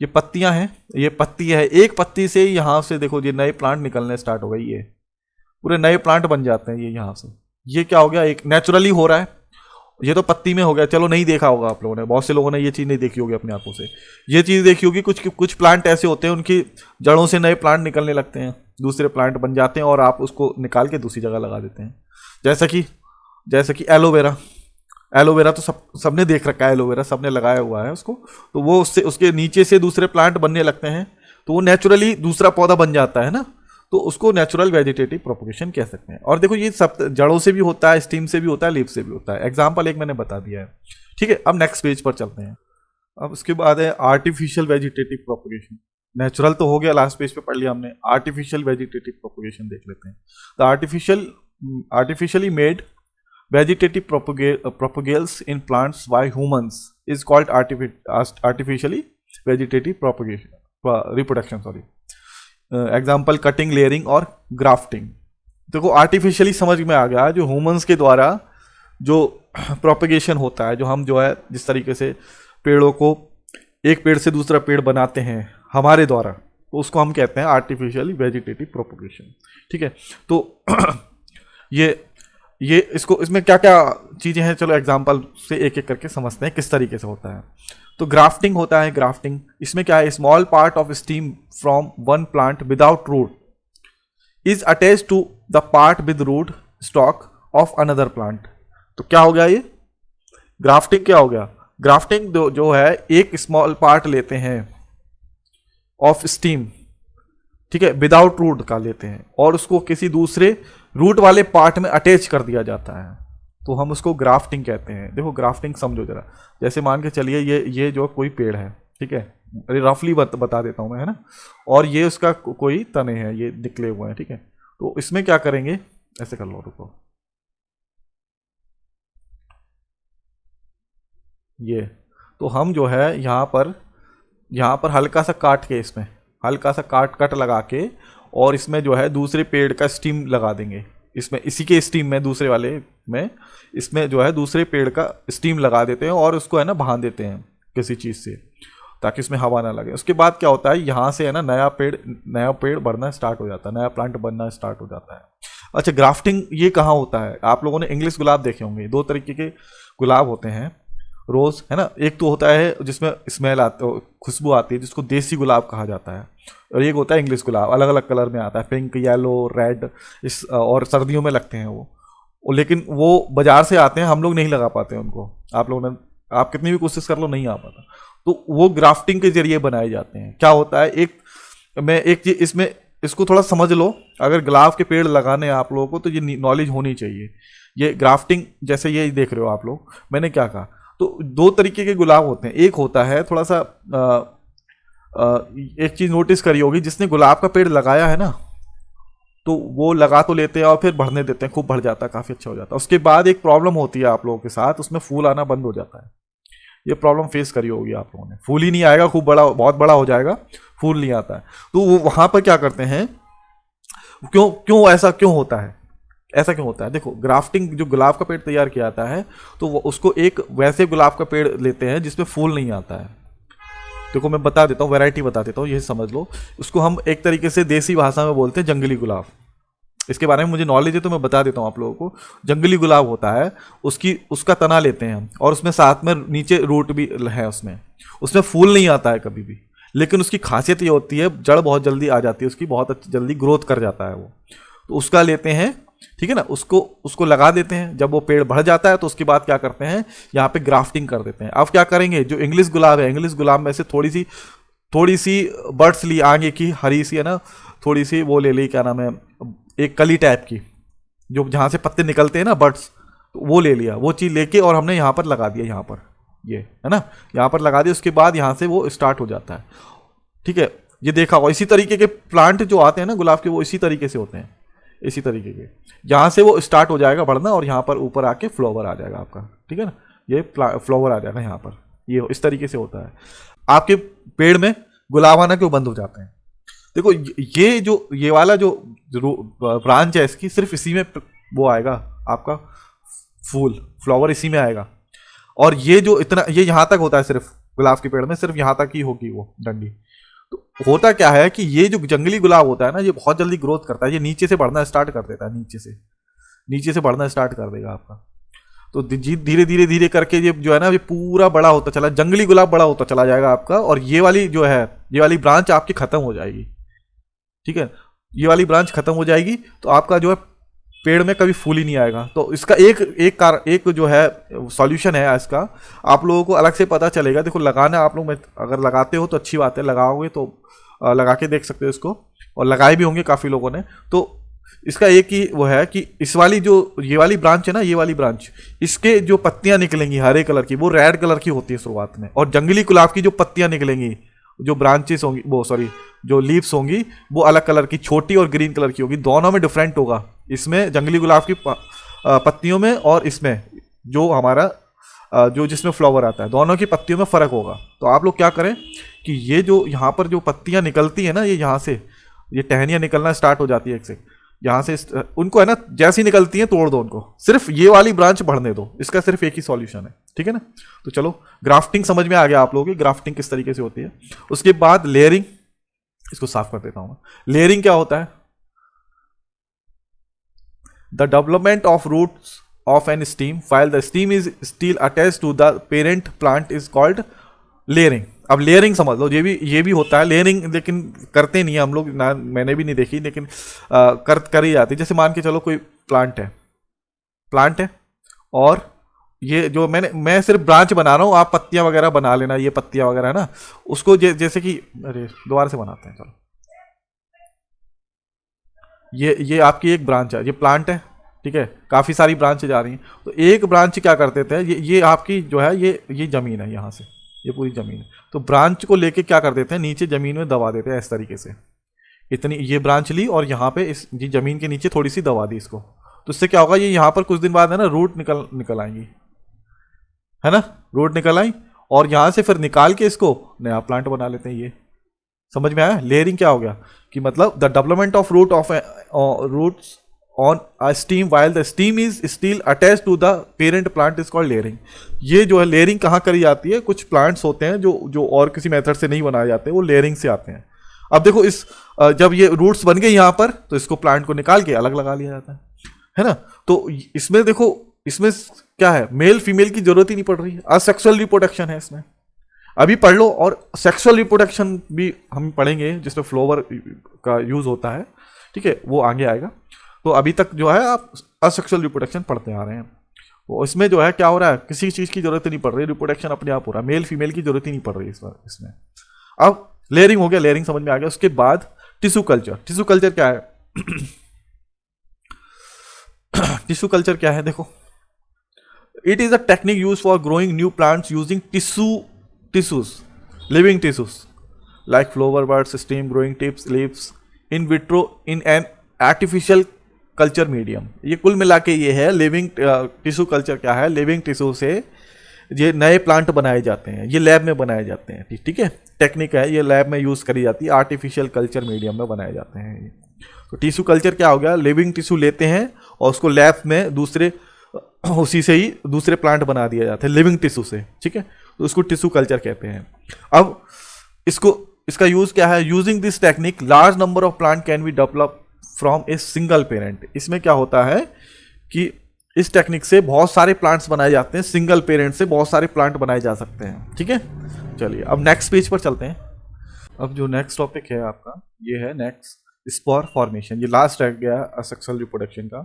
पत्तियां हैं, ये पत्ती है, एक पत्ती से यहां से देखो ये नए प्लांट निकलने स्टार्ट हो गए, ये पूरे नए प्लांट बन जाते हैं ये यहां से। ये क्या हो गया, एक नेचुरली हो रहा है, ये तो पत्ती में हो गया। चलो नहीं देखा होगा आप लोगों ने, बहुत से लोगों ने ये चीज़ नहीं देखी होगी अपनी आंखों से, ये चीज़ देखी होगी। कुछ प्लांट ऐसे होते हैं उनकी जड़ों से नए प्लांट निकलने लगते हैं, दूसरे प्लांट बन जाते हैं और आप उसको निकाल के दूसरी जगह लगा देते हैं। जैसा कि एलोवेरा तो सबने देख रखा है, एलोवेरा सबने लगाया हुआ है उसको, तो वो उसके नीचे से दूसरे प्लांट बनने लगते हैं, तो वो नेचुरली दूसरा पौधा बन जाता है ना, तो उसको नेचुरल वेजिटेटिव प्रोपगेशन कह सकते हैं। और देखो ये सब जड़ों से भी होता है, स्टीम से भी होता है, लीफ से भी होता है। एग्जाम्पल एक मैंने बता दिया है, ठीक है। अब नेक्स्ट पेज पर चलते हैं। अब उसके बाद है आर्टिफिशियल वेजिटेटिव प्रोपगेशन। नेचुरल तो हो गया, लास्ट पेज पे पढ़ लिया हमने। आर्टिफिशियल वेजिटेटिव प्रोपगेशन देख लेते हैं। The artificially made vegetative propagales in plants by humans is called artificially vegetative reproduction, sorry. Example cutting, layering और grafting। देखो आर्टिफिशियली समझ में आ गया, जो ह्यूमंस के द्वारा जो प्रोपगेशन होता है, जो हम जो है जिस तरीके से पेड़ों को एक पेड़ से दूसरा पेड़ बनाते हैं हमारे द्वारा, तो उसको हम कहते हैं आर्टिफिशियली वेजिटेटिव प्रोपगेशन, ठीक है। तो ये इसमें क्या क्या चीज़ें हैं, चलो एग्जांपल से एक एक करके समझते हैं किस तरीके से होता है। तो ग्राफ्टिंग होता है। ग्राफ्टिंग इसमें क्या है, small part of stem from one plant without root is attach to the part with root stock of another plant. तो क्या हो गया, ये ग्राफ्टिंग क्या हो गया? ग्राफ्टिंग जो है एक स्मॉल पार्ट लेते हैं ऑफ स्टीम, ठीक है, विदाउट रूट का लेते हैं और उसको किसी दूसरे रूट वाले पार्ट में अटैच कर दिया जाता है, तो हम उसको ग्राफ्टिंग कहते हैं। देखो ग्राफ्टिंग समझो जरा, जैसे मान के चलिए ये जो कोई पेड़ है, ठीक है, रफली बता देता हूं मैं, है ना, और ये उसका कोई तने हैं, ये निकले हुए हैं, ठीक है। तो इसमें क्या करेंगे, ऐसे कर लो, रुको, ये तो हम जो है यहाँ पर हल्का सा काट के, इसमें हल्का सा कट लगा के, और इसमें जो है दूसरे पेड़ का स्टीम लगा देंगे, इसमें इसी के स्टीम में, दूसरे वाले में, इसमें जो है दूसरे पेड़ का स्टीम लगा देते हैं और उसको है ना बांध देते हैं किसी चीज़ से, ताकि उसमें हवा ना लगे। उसके बाद क्या होता है, यहाँ से है ना नया पेड़ बढ़ना स्टार्ट हो जाता है, नया प्लांट बनना स्टार्ट हो जाता है। अच्छा, ग्राफ्टिंग ये कहाँ होता है? आप लोगों ने इंग्लिश गुलाब देखे होंगे, दो तरीके के गुलाब होते हैं, रोज, है ना। एक तो होता है जिसमें स्मेल आती, खुशबू आती है, जिसको देसी गुलाब कहा जाता है, और एक होता है इंग्लिश गुलाब, अलग अलग कलर में आता है, पिंक, येलो, रेड, और सर्दियों में लगते हैं वो, लेकिन वो बाजार से आते हैं, हम लोग नहीं लगा पाते हैं उनको। आप कितनी भी कोशिश कर लो, नहीं आ पाता। तो वो ग्राफ्टिंग के जरिए बनाए जाते हैं। क्या होता है, एक चीज इसमें, इसको थोड़ा समझ लो, अगर गुलाब के पेड़ लगाने हैं आप लोगों को तो ये नॉलेज होनी चाहिए। ये ग्राफ्टिंग, जैसे ये देख रहे हो आप लोग, मैंने क्या कहा, तो दो तरीके के गुलाब होते हैं। एक होता है थोड़ा सा एक चीज नोटिस करी होगी, जिसने गुलाब का पेड़ लगाया है ना, तो वो लगा तो लेते हैं और फिर बढ़ने देते हैं, खूब बढ़ जाता है, काफी अच्छा हो जाता है। उसके बाद एक प्रॉब्लम होती है आप लोगों के साथ, उसमें फूल आना बंद हो जाता है। ये प्रॉब्लम फेस करी होगी आप लोगों ने, फूल ही नहीं आएगा, खूब बड़ा, बहुत बड़ा हो जाएगा, फूल नहीं आता है। तो वो वहां पर क्या करते हैं, क्यों ऐसा क्यों होता है, ऐसा क्यों होता है? देखो, ग्राफ्टिंग, जो गुलाब का पेड़ तैयार किया जाता है, तो वो उसको एक वैसे गुलाब का पेड़ लेते हैं जिसमें फूल नहीं आता है। देखो मैं बता देता हूँ, वैरायटी बता देता हूँ, ये समझ लो। उसको हम एक तरीके से देसी भाषा में बोलते हैं जंगली गुलाब, इसके बारे में मुझे नॉलेज है तो मैं बता देता हूँ आप लोगों को। जंगली गुलाब होता है, उसका तना लेते हैं हम, और उसमें साथ में नीचे रूट भी है, उसमें फूल नहीं आता है कभी भी, लेकिन उसकी खासियत ये होती है जड़ बहुत जल्दी आ जाती है उसकी, बहुत जल्दी ग्रोथ कर जाता है वो, तो उसका लेते हैं, ठीक है ना। उसको लगा देते हैं। जब वो पेड़ बढ़ जाता है तो उसके बाद क्या करते हैं, यहाँ पे ग्राफ्टिंग कर देते हैं। अब क्या करेंगे, जो इंग्लिश गुलाब है, इंग्लिश गुलाब में से थोड़ी सी बर्ड्स ली आगे की, हरी सी है ना, थोड़ी सी वो ले ली, क्या नाम है, एक कली टाइप की, जो जहाँ से पत्ते निकलते हैं ना बर्ड्स, तो वो ले लिया, वो चीज़ लेके और हमने यहाँ पर लगा दिया, यहाँ पर ये है ना, यहाँ पर लगा दिया। उसके बाद यहाँ से वो स्टार्ट हो जाता है, ठीक है। ये देखा होगा, इसी तरीके के प्लांट जो आते हैं ना गुलाब के, वो इसी तरीके से होते हैं, इसी तरीके के। यहाँ से वो स्टार्ट हो जाएगा बढ़ना, और यहाँ पर ऊपर आके फ्लावर आ जाएगा आपका, ठीक है ना, ये फ्लावर आ जाएगा यहाँ पर, ये इस तरीके से होता है। आपके पेड़ में गुलाब आना क्यों बंद हो जाते हैं, देखो ये वाला जो ब्रांच है इसकी, सिर्फ इसी में वो आएगा आपका फ्लावर इसी में आएगा, और ये जो इतना ये यहाँ तक होता है, सिर्फ गुलाब के पेड़ में सिर्फ यहाँ तक ही होगी वो डंडी। तो होता क्या है कि ये जो जंगली गुलाब होता है ना, ये बहुत जल्दी ग्रोथ करता है, ये नीचे से बढ़ना स्टार्ट कर देता है, नीचे से बढ़ना स्टार्ट कर देगा आपका। तो धीरे धीरे धीरे करके ये जो है ना, ये पूरा बड़ा होता चला, जंगली गुलाब बड़ा होता चला जाएगा आपका, और ये वाली जो है, ये वाली ब्रांच आपकी खत्म हो जाएगी, ठीक है। ये वाली ब्रांच खत्म हो जाएगी तो आपका जो है पेड़ में कभी फूल ही नहीं आएगा। तो इसका एक जो है सॉल्यूशन है इसका, आप लोगों को अलग से पता चलेगा। देखो लगाना, आप लोग अगर लगाते हो तो अच्छी बात है, लगाओगे तो लगा के देख सकते हो इसको, और लगाए भी होंगे काफ़ी लोगों ने। तो इसका एक ही वो है कि इस वाली जो ये वाली ब्रांच है ना, ये वाली ब्रांच, इसके जो पत्तियां निकलेंगी हरे कलर की, वो रेड कलर की होती है शुरुआत में, और जंगली गुलाब की जो पत्तियां निकलेंगी, जो ब्रांचेस होंगी, वो सॉरी जो लीव्स होंगी, वो अलग कलर की, छोटी और ग्रीन कलर की होगी, दोनों में डिफरेंट होगा। इसमें जंगली गुलाब की पत्तियों में, और इसमें जो हमारा जो जिसमें फ्लावर आता है, दोनों की पत्तियों में फ़र्क होगा। तो आप लोग क्या करें कि ये जो यहाँ पर जो पत्तियाँ निकलती है ना, ये यहाँ से ये टहनियाँ निकलना स्टार्ट हो जाती है एक से, यहाँ से उनको है ना, जैसी निकलती हैं तोड़ दो उनको, सिर्फ ये वाली ब्रांच बढ़ने दो। इसका सिर्फ एक ही सॉल्यूशन है, ठीक है ना। तो चलो ग्राफ्टिंग समझ में आ गया आप लोगों की, ग्राफ्टिंग किस तरीके से होती है। उसके बाद लेयरिंग, इसको साफ कर देता हूँ। लेयरिंग क्या होता है, the development of roots of an stem while the stem is still attached to the parent plant is called layering। अब लेयरिंग समझ लो, ये भी होता है लेयरिंग, लेकिन करते नहीं है हम लोग ना, मैंने भी नहीं देखी, लेकिन कर ही जाती है। जैसे मान के चलो कोई प्लांट है और ये जो मैं सिर्फ ब्रांच बना रहा हूँ, आप पत्तियां वगैरह बना लेना, ये पत्तियां वगैरह है ना, उसको जैसे कि अरे दोबारा से बनाते हैं, चलो ये आपकी एक ब्रांच है, ये प्लांट है, ठीक है, काफ़ी सारी ब्रांचें जा रही हैं। तो एक ब्रांच क्या करते थे, ये आपकी जो है ये ज़मीन है, यहाँ से ये पूरी ज़मीन है, तो ब्रांच को लेके क्या कर देते हैं, नीचे ज़मीन में दबा देते हैं इस तरीके से। इतनी ये ब्रांच ली और यहाँ पे इस ज़मीन के नीचे थोड़ी सी दबा दी इसको, तो इससे क्या होगा, ये यहाँ पर कुछ दिन बाद है ना रूट निकल आएंगी, है ना, रूट निकल आई, और यहाँ से फिर निकाल के इसको नया प्लांट बना लेते हैं। ये समझ में आया। लेयरिंग क्या हो गया कि मतलब the development of roots on a stem while the stem is still attached to the parent plant is called layering। ये जो है लेयरिंग कहाँ करी जाती है, कुछ प्लांट्स होते हैं जो और किसी मेथड से नहीं बनाए जाते, वो लेयरिंग से आते हैं। अब देखो जब ये रूट्स बन गए यहाँ पर, तो इसको प्लांट को निकाल के अलग लगा लिया जाता है ना। तो इसमें देखो, इसमें क्या है, मेल फीमेल की जरूरत ही नहीं पड़ रही, असेक्सुअल रिप्रोडक्शन है इसमें। अभी पढ़ लो, और सेक्सुअल रिप्रोडक्शन भी हम पढ़ेंगे जिसमें फ्लावर का यूज होता है, ठीक है, वो आगे आएगा। तो अभी तक जो है आप असेक्सुअल रिप्रोडक्शन पढ़ते आ रहे हैं, वो इसमें जो है क्या हो रहा है, किसी चीज़ की जरूरत नहीं पड़ रही, रिप्रोडक्शन अपने आप हो रहा है, मेल फीमेल की जरूरत ही नहीं पड़ रही इसमें। अब लेयरिंग हो गया, लेयरिंग समझ में आ गया। उसके बाद टिश्यू कल्चर क्या है टिश्यू कल्चर क्या है, देखो, it is a technique use for growing new plants using tissues living tissues like flower birds, stem, growing tips, leaves in vitro in an artificial culture medium. ये कुल मिला के ये है लिविंग टिश्यू कल्चर। क्या है, लिविंग टिश्यू से ये नए प्लांट बनाए जाते हैं, ये लैब में बनाए जाते हैं, ठीक है, टेक्निक है, ये लैब में यूज़ करी जाती है, आर्टिफिशियल कल्चर मीडियम में बनाए जाते हैं। तो टिश्यू कल्चर क्या हो गया, लिविंग टिश्यू लेते हैं और उसको लैब में उसी से ही दूसरे प्लांट बना दिया जाता है लिविंग टिश्यू से, ठीक है, तो उसको टिश्यू कल्चर कहते हैं। अब इसका यूज़ क्या है, using this technique large number of plant can be develop from a single parent. इसमें क्या होता है कि इस टेक्निक से बहुत सारे प्लांट्स बनाए जाते हैं, सिंगल पेरेंट से बहुत सारे प्लांट बनाए जा सकते हैं। ठीक है, चलिए अब नेक्स्ट पेज पर चलते हैं। अब जो नेक्स्ट टॉपिक है आपका ये है नेक्स्ट स्पोर फॉर्मेशन। ये लास्ट रह गया असेक्सुअल रिप्रोडक्शन का।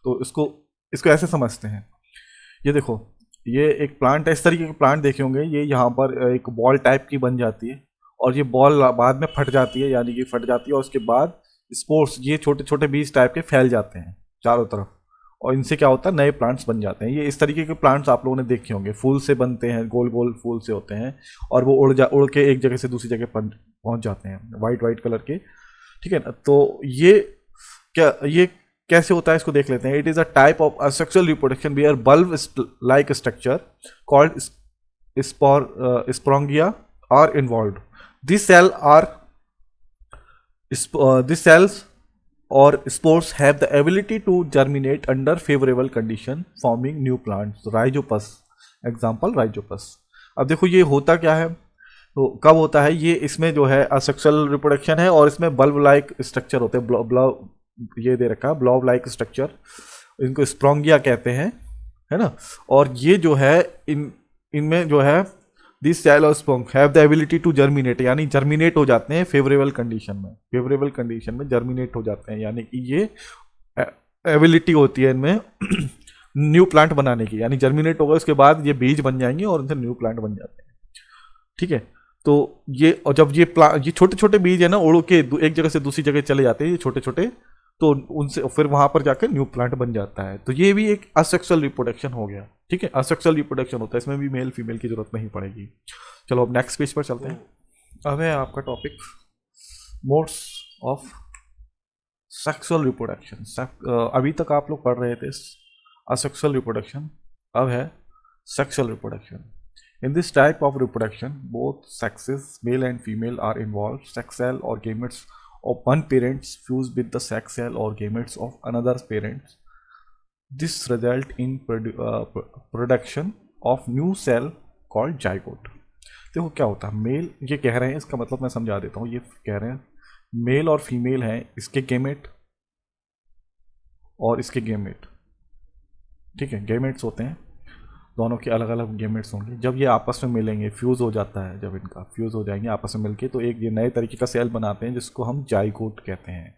तो इसको इसको ऐसे समझते हैं, ये देखो ये एक प्लांट है, इस तरीके के प्लांट देखे होंगे, ये यहाँ पर एक बॉल टाइप की बन जाती है और ये बॉल बाद में फट जाती है, यानी कि फट जाती है और उसके बाद स्पोर्स ये छोटे छोटे बीज टाइप के फैल जाते हैं चारों तरफ और इनसे क्या होता है नए प्लांट्स बन जाते हैं। ये इस तरीके के प्लांट्स आप लोगों ने देखे होंगे, फूल से बनते हैं, गोल गोल फूल से होते हैं और वो उड़ के एक जगह से दूसरी जगह पहुंच जाते हैं, वाइट वाइट कलर के। ठीक है ना, तो ये कैसे होता है इसको देख लेते हैं। It is a type of asexual reproduction where bulb like structure called sporangia are involved. This cells or spores have the ability to germinate under favorable condition forming new plants. Rhizopus, example rhizopus। अब देखो ये होता क्या है, तो कब होता है ये, इसमें जो है असेक्सुअल रिप्रोडक्शन है और इसमें बल्ब लाइक स्ट्रक्चर होते हैं, ये दे रखा ब्लॉब लाइक स्ट्रक्चर, इनको स्प्रोंगिया कहते हैं, है ना। और ये जो है इनमें जो है this cell or spore have the ability to germinate, यानी जर्मिनेट हो जाते हैं फेवरेबल कंडीशन में जर्मिनेट हो जाते हैं, यानी कि ये एबिलिटी होती है इनमें न्यू प्लांट बनाने की, यानी जर्मिनेट होगा उसके बाद ये बीज बन जाएंगे और उनसे न्यू प्लांट बन जाते हैं। ठीक है, तो ये और जब ये छोटे छोटे बीज है ना उड़ के एक जगह से दूसरी जगह चले जाते हैं ये छोटे छोटे, तो उनसे फिर वहां पर जाकर न्यू प्लांट बन जाता है। तो ये भी एक असेक्सुअल रिप्रोडक्शन हो गया। ठीक है, असेक्सुअल रिप्रोडक्शन होता है, इसमें भी मेल फीमेल की जरूरत नहीं पड़ेगी। चलो अब नेक्स्ट पेज पर चलते हैं। अब है आपका topic modes of sexual reproduction. अभी तक आप लोग पढ़ रहे थे असेक्सुअल रिप्रोडक्शन, अब है sexual reproduction. In this type of reproduction both sexes male and female are involve. Sex cell और gametes of one parents fuse with the sex cell or gametes of another parents. This result in production of new cell called zygote। देखो क्या होता है, मेल ये कह रहे हैं, इसका मतलब मैं समझा देता हूँ। ये कह रहे हैं मेल और फीमेल हैं, इसके गेमेट और इसके गेमेट। ठीक है, गेमेट्स होते हैं, दोनों के अलग अलग गेमेट्स होंगे। जब ये आपस में मिलेंगे, फ्यूज़ हो जाता है, जब इनका फ्यूज़ हो जाएंगे आपस में मिलके, तो एक ये नए तरीके का सेल बनाते हैं जिसको हम जाइगोट कहते हैं,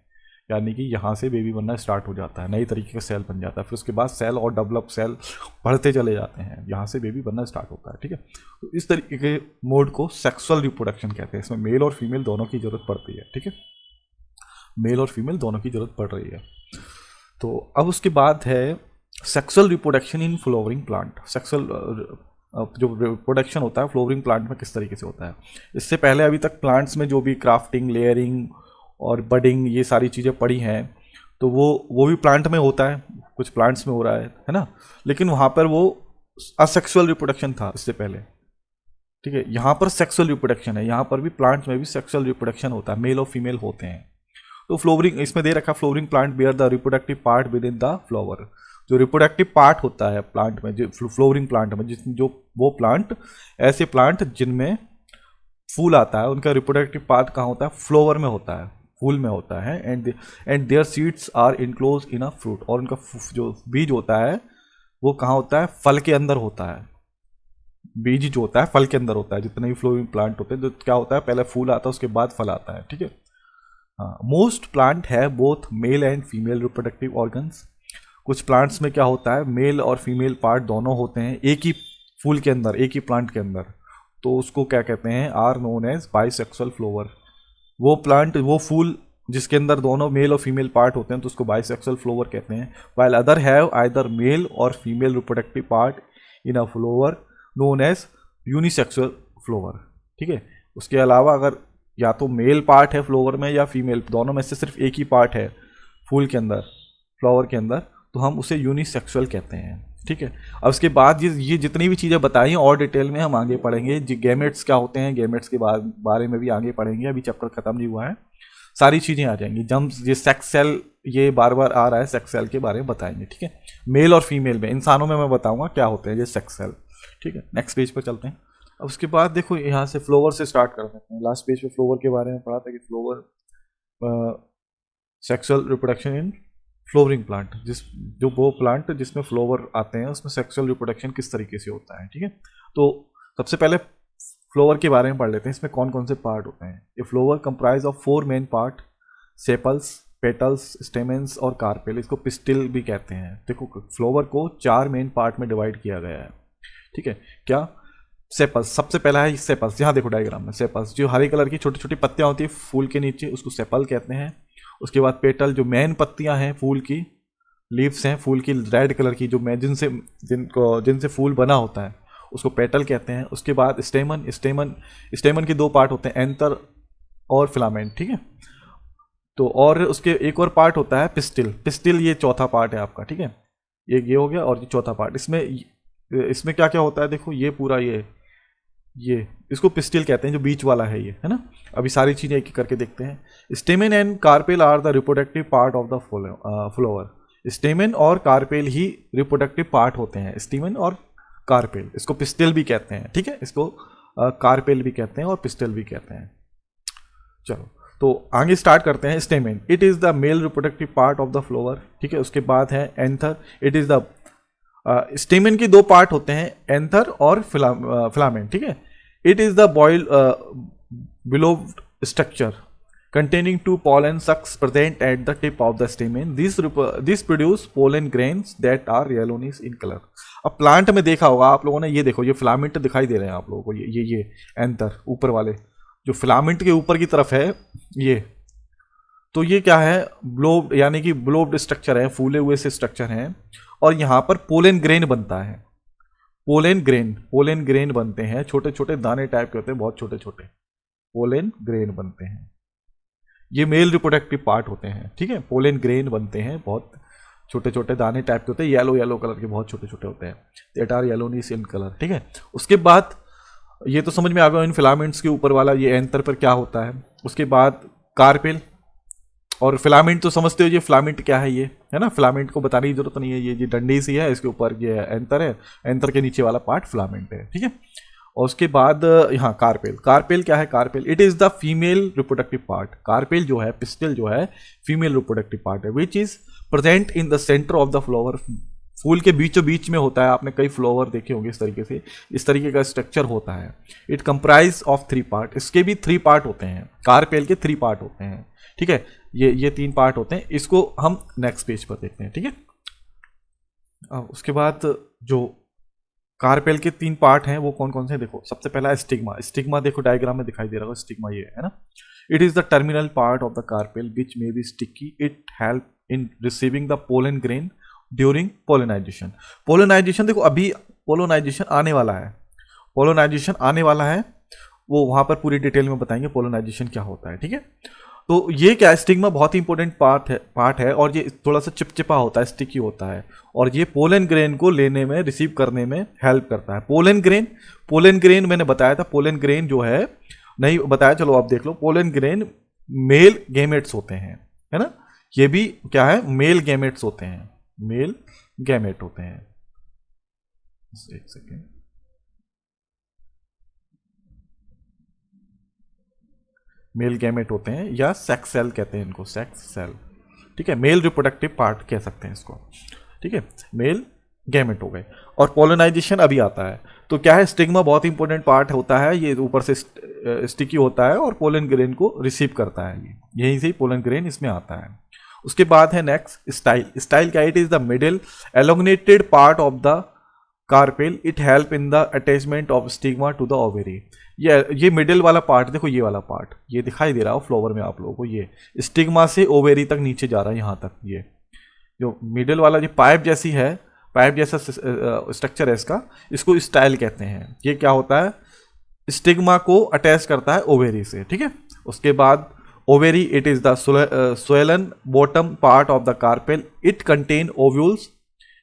यानी कि यहाँ से बेबी बनना स्टार्ट हो जाता है, नई तरीके का सेल बन जाता है। फिर उसके बाद सेल और डेवलप सेल बढ़ते चले जाते हैं, यहाँ से बेबी बनना स्टार्ट होता है। ठीक है, तो इस तरीके के मोड को सेक्सुअल रिप्रोडक्शन कहते हैं। इसमें मेल और फीमेल दोनों की जरूरत पड़ती है। ठीक है, मेल और फीमेल दोनों की जरूरत पड़ रही है। तो अब उसके बाद है सेक्सुअल रिप्रोडक्शन इन फ्लोवरिंग प्लांट। सेक्सुअल जो रिप्रोडक्शन होता है फ्लोवरिंग प्लांट में किस तरीके से होता है। इससे पहले अभी तक प्लांट्स में जो भी क्राफ्टिंग, लेयरिंग और बडिंग ये सारी चीज़ें पड़ी हैं, तो वो भी प्लांट में होता है, कुछ प्लांट्स में हो रहा है ना, लेकिन वहाँ पर वो असेक्सुअल रिप्रोडक्शन था इससे पहले। ठीक है, यहाँ पर सेक्सुअल रिप्रोडक्शन है, यहाँ पर भी प्लांट्स में भी सेक्सुअल रिप्रोडक्शन होता है, मेल और फीमेल होते हैं। तो फ्लोवरिंग इसमें दे रखा flowering plant bear the reproductive part within the flower. जो रिप्रोडक्टिव पार्ट होता है प्लांट में, जो फ्लोवरिंग प्लांट में, जो वो प्लांट, ऐसे प्लांट जिनमें फूल आता है, उनका रिप्रोडक्टिव पार्ट कहाँ होता है, फ्लावर में होता है, फूल में होता है। And their seeds are enclose in a fruit. और उनका जो बीज होता है वो कहाँ होता है, फल के अंदर होता है। बीज जो होता है फल के अंदर होता है। जितने भी फ्लोवरिंग प्लांट होते हैं, तो क्या होता है, पहले फूल आता है उसके बाद फल आता है। ठीक है, मोस्ट प्लांट है both male and female reproductive organs. कुछ प्लांट्स में क्या होता है, मेल और फीमेल पार्ट दोनों होते हैं एक ही फूल के अंदर, एक ही प्लांट के अंदर, तो उसको क्या कहते हैं, are known as bisexual flower. वो प्लांट, वो फूल जिसके अंदर दोनों मेल और फीमेल पार्ट होते हैं, तो उसको बाइसेक्सुअल फ्लावर कहते हैं। While other have either male और female reproductive part in a flower known as unisexual flower. ठीक है, उसके अलावा अगर या तो मेल पार्ट है फ्लावर में या फीमेल, दोनों में से सिर्फ एक ही पार्ट है फूल के अंदर, फ्लावर के अंदर, तो हम उसे यूनिसेक्सुअल कहते हैं। ठीक है, अब उसके बाद ये जितनी भी चीज़ें बताई और डिटेल में हम आगे पढ़ेंगे। गेमेट्स क्या होते हैं, गेमेट्स के बारे में भी आगे पढ़ेंगे, अभी चैप्टर खत्म नहीं हुआ है, सारी चीज़ें आ जाएंगी। जब ये सेक्स सेल ये बार बार आ रहा है, सेक्स सेल के बारे में बताएंगे। ठीक है, मेल और फीमेल में, इंसानों में मैं बताऊंगा क्या होते हैं ये सेक्स सेल। ठीक है, नेक्स्ट पेज पर चलते हैं। अब उसके बाद देखो यहाँ से फ्लोवर से स्टार्ट कर देते हैं। लास्ट पेज पे फ्लोवर के बारे में पढ़ा था कि फ्लोवर सेक्सुअल रिप्रोडक्शन इन फ्लोवरिंग प्लांट, जो वो प्लांट जिसमें फ्लोवर आते हैं उसमें सेक्सुअल रिप्रोडक्शन किस तरीके से होता है, ठीक है। तो सबसे पहले फ्लोवर के बारे में पढ़ लेते हैं, इसमें कौन कौन से पार्ट होते हैं। ये flower comprise of 4 main part, sepals, petals, stamens और कार्पेल, इसको पिस्टिल भी कहते हैं। देखो फ्लोवर को 4 मेन पार्ट में डिवाइड किया गया है, ठीक है। क्या, सेपल्स, सबसे पहला है सेपल्स, यहाँ देखो डायग्राम में सेपल्स, जो हरे कलर की छोटी छोटी पत्तियां होती है फूल के नीचे, उसको सेपल कहते हैं। उसके बाद पेटल, जो मेन पत्तियां हैं फूल की, लीव्स हैं फूल की रेड कलर की, जो जिनसे फूल बना होता है, उसको पेटल कहते हैं। उसके बाद स्टेमन, स्टेमन के 2 पार्ट होते हैं, एंथर और फिलामेंट, ठीक है। तो और उसके एक और पार्ट होता है पिस्टिल, पिस्टिल ये चौथा पार्ट है आपका, ठीक है। ये हो गया, और ये चौथा पार्ट। इसमें क्या क्या होता है, देखो ये पूरा ये इसको पिस्टिल कहते हैं, जो बीच वाला है ये, है ना। अभी सारी चीजें एक एक करके देखते हैं। Stamen and carpel are the reproductive part of the flower. Stamen और कार्पेल ही रिप्रोडक्टिव पार्ट होते हैं, स्टेमेन और कार्पेल, इसको पिस्टिल भी कहते हैं, ठीक है। इसको कार्पेल भी कहते हैं और पिस्टिल भी कहते हैं। चलो तो आगे स्टार्ट करते हैं। Stamen, it is the male reproductive part of the flower, ठीक है। उसके बाद है anther, it is the stamen के 2 पार्ट होते हैं, एंथर और फिलामेंट, ठीक है। It is the boil bilobed structure containing 2 pollen sacs present at the tip of the stamen. This produce pollen grains that are yellowish in color. अब प्लांट में देखा होगा आप लोगों ने, ये देखो ये फिलामेंट दिखाई दे रहे हैं आप लोगों को, ये एंथर ऊपर वाले जो फिलामेंट के ऊपर की तरफ है ये, तो ये क्या है, ब्लोब्ड, यानी कि ब्लोब्ड स्ट्रक्चर है, फूले हुए से स्ट्रक्चर हैं। और यहाँ पर पोलन ग्रेन बनता है, पोलन ग्रेन बनते हैं, छोटे छोटे दाने टाइप के होते हैं, बहुत छोटे छोटे पोलन ग्रेन बनते हैं। ये मेल रिप्रोडक्टिव पार्ट होते हैं, ठीक है। पोलन ग्रेन बनते हैं, बहुत छोटे छोटे दाने टाइप के होते हैं, येलो कलर के, बहुत छोटे छोटे होते हैं, दैट आर येलोनिश इन कलर, ठीक है। उसके बाद ये तो समझ में आ गया इन फिलामेंट्स के ऊपर वाला, ये एंथर पर क्या होता है। उसके बाद कार्पेल और फिलामेंट तो समझते हो, ये फिलामेंट क्या है, ये है ना, फिलामेंट को बताने की जरूरत नहीं है, ये डंडी सी है, इसके ऊपर ये एंथर है, एंथर के नीचे वाला पार्ट फिलामेंट है, ठीक है। और उसके बाद यहाँ कार्पेल क्या है, carpel it is the female reproductive part. Carpel जो है, पिस्टिल जो है, फीमेल रिप्रोडक्टिव पार्ट है, which is present in the centre of the flower. फूल के बीचों बीच में होता है, आपने कई फ्लावर देखे होंगे इस तरीके का स्ट्रक्चर होता है। इट कंप्राइज ऑफ 3 पार्ट, इसके भी 3 पार्ट होते हैं, कार्पेल के 3 पार्ट होते हैं, ठीक है। ये 3 पार्ट होते हैं, इसको हम नेक्स्ट पेज पर देखते हैं, ठीक है। अब उसके बाद जो कार्पेल के 3 पार्ट हैं वो कौन कौन से, देखो सबसे पहला स्टिग्मा, स्टिग्मा देखो डायग्राम में दिखाई दे रहा है, स्टिग्मा ये है ना। It is the terminal part of the carpel which may be sticky, it help in receiving the pollen grain during pollination. देखो अभी पोलिनाइजेशन आने वाला है, वो वहां पर पूरी डिटेल में बताएंगे पोलिनाइजेशन क्या होता है, ठीक है। तो ये क्या, स्टिग्मा बहुत ही इंपॉर्टेंट पार्ट है और ये थोड़ा सा चिपचिपा होता है, स्टिकी होता है, और ये पोलन ग्रेन को लेने में, रिसीव करने में हेल्प करता है। पोलन ग्रेन मैंने बताया था, पोलन ग्रेन जो है नहीं बताया, चलो आप देख लो। पोलन ग्रेन मेल गैमेट्स होते हैं, है ना, ये भी क्या है, मेल गैमेट्स होते हैं, मेल गैमेट होते हैं। एक सेकेंड, मेल गैमेट होते हैं या सेक्स सेल कहते हैं इनको, सेक्स सेल, ठीक है। मेल रिप्रोडक्टिव पार्ट कह सकते हैं इसको, ठीक है, मेल गैमेट हो गए। और पोलिनाइजेशन अभी आता है, तो क्या है, स्टिग्मा बहुत इंपॉर्टेंट पार्ट होता है, ये ऊपर से स्टिकी होता है और पोलन ग्रेन को रिसीव करता है, ये यहीं से ही पोलन ग्रेन इसमें आता है। उसके बाद है नेक्स्ट स्टाइल क्या, it is the middle elongated part of the carpel, it help in the attachment of stigma to the ovary. ये मिडिल वाला पार्ट देखो, ये वाला पार्ट ये दिखाई दे रहा हो फ्लावर में आप लोगों को, ये स्टिग्मा से ओवेरी तक नीचे जा रहा है, यहाँ तक ये जो मिडिल वाला जो पाइप जैसा स्ट्रक्चर है इसको स्टाइल कहते हैं। ये क्या होता है, स्टिग्मा को अटैच करता है ओवेरी से, ठीक है। उसके बाद ovary, it is the swollen bottom part of the carpel, it contain ovules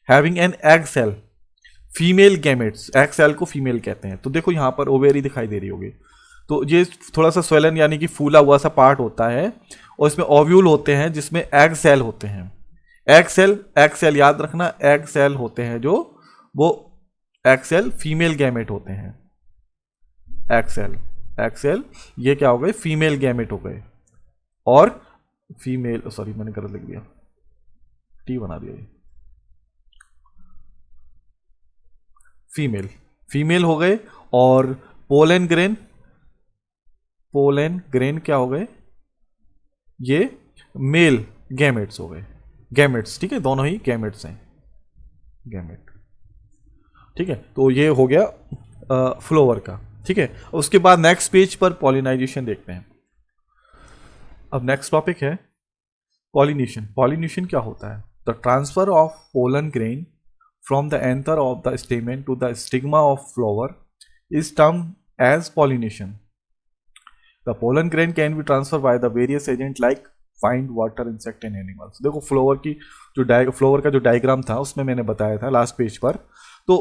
having an egg cell, female gametes, egg cell को फीमेल कहते हैं। तो देखो यहाँ पर ओवेरी दिखाई दे रही होगी, तो ये थोड़ा सा swollen यानी कि फूला हुआ सा पार्ट होता है, और इसमें ओव्यूल होते हैं जिसमें एग सेल होते हैं। एग सेल याद रखना, एग सेल होते हैं जो, वो एग सेल फीमेल गैमेट होते हैं। एग सेल ये क्या हो गए, फीमेल गैमेट हो गए। और फीमेल, सॉरी मैंने गलत लिख दिया, टी बना दिया ये, फीमेल, फीमेल हो गए। और पोलन ग्रेन, पोलन ग्रेन क्या हो गए, ये मेल गैमेट्स हो गए, गैमेट्स, ठीक है, दोनों ही गैमेट्स हैं, गैमेट, ठीक है। तो ये हो गया फ्लावर का, ठीक है। उसके बाद नेक्स्ट पेज पर पॉलिनाइजेशन देखते हैं। अब नेक्स्ट टॉपिक है पॉलिनेशन। पॉलिनेशन क्या होता है? The transfer of pollen grain from the anther of the stamen to the stigma of flower is termed as pollination. The pollen grain can be transfer by the various agent like find water, insect and animals. देखो फ्लावर की जो फ्लावर का जो डायग्राम था उसमें मैंने बताया था लास्ट पेज पर, तो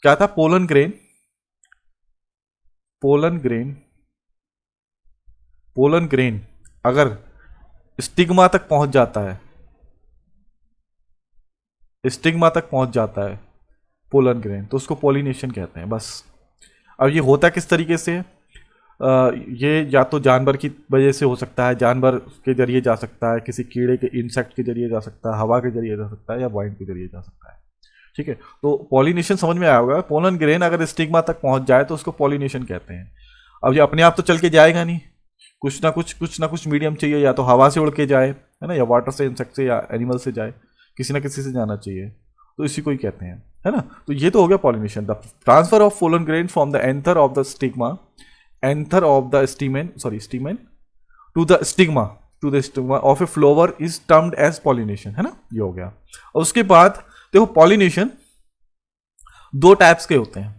क्या था, pollen grain, pollen grain, pollen grain अगर स्टिग्मा तक पहुंच जाता है, स्टिग्मा तक पहुंच जाता है पोलन ग्रेन, तो उसको पॉलिनेशन कहते हैं बस। अब ये होता किस तरीके से? ये या तो जानवर की वजह से हो सकता है, जानवर के जरिए जा सकता है, किसी कीड़े के, इंसेक्ट के जरिए जा सकता है, हवा के जरिए जा सकता है, या वाइंड के जरिए जा सकता है, ठीक है। तो पॉलिनेशन समझ में आया होगा। पोलन ग्रेन अगर स्टिग्मा तक पहुंच जाए तो उसको पॉलिनेशन कहते हैं। अब ये अपने आप तो चल के जाएगा नहीं, कुछ ना कुछ मीडियम चाहिए, या तो हवा से उड़ के जाए, है ना, या वाटर से, इंसेक्ट से, या एनिमल से जाए, किसी ना किसी से जाना चाहिए, तो इसी को ही कहते हैं, है ना। तो ये तो हो गया pollination. The transfer of pollen grain from the anther of the stigma, anther of the stamen, sorry stamen, to the stigma of a flower is termed as pollination, है ना, ये हो गया। और उसके बाद देखो पॉलिनेशन दो टाइप्स के होते हैं।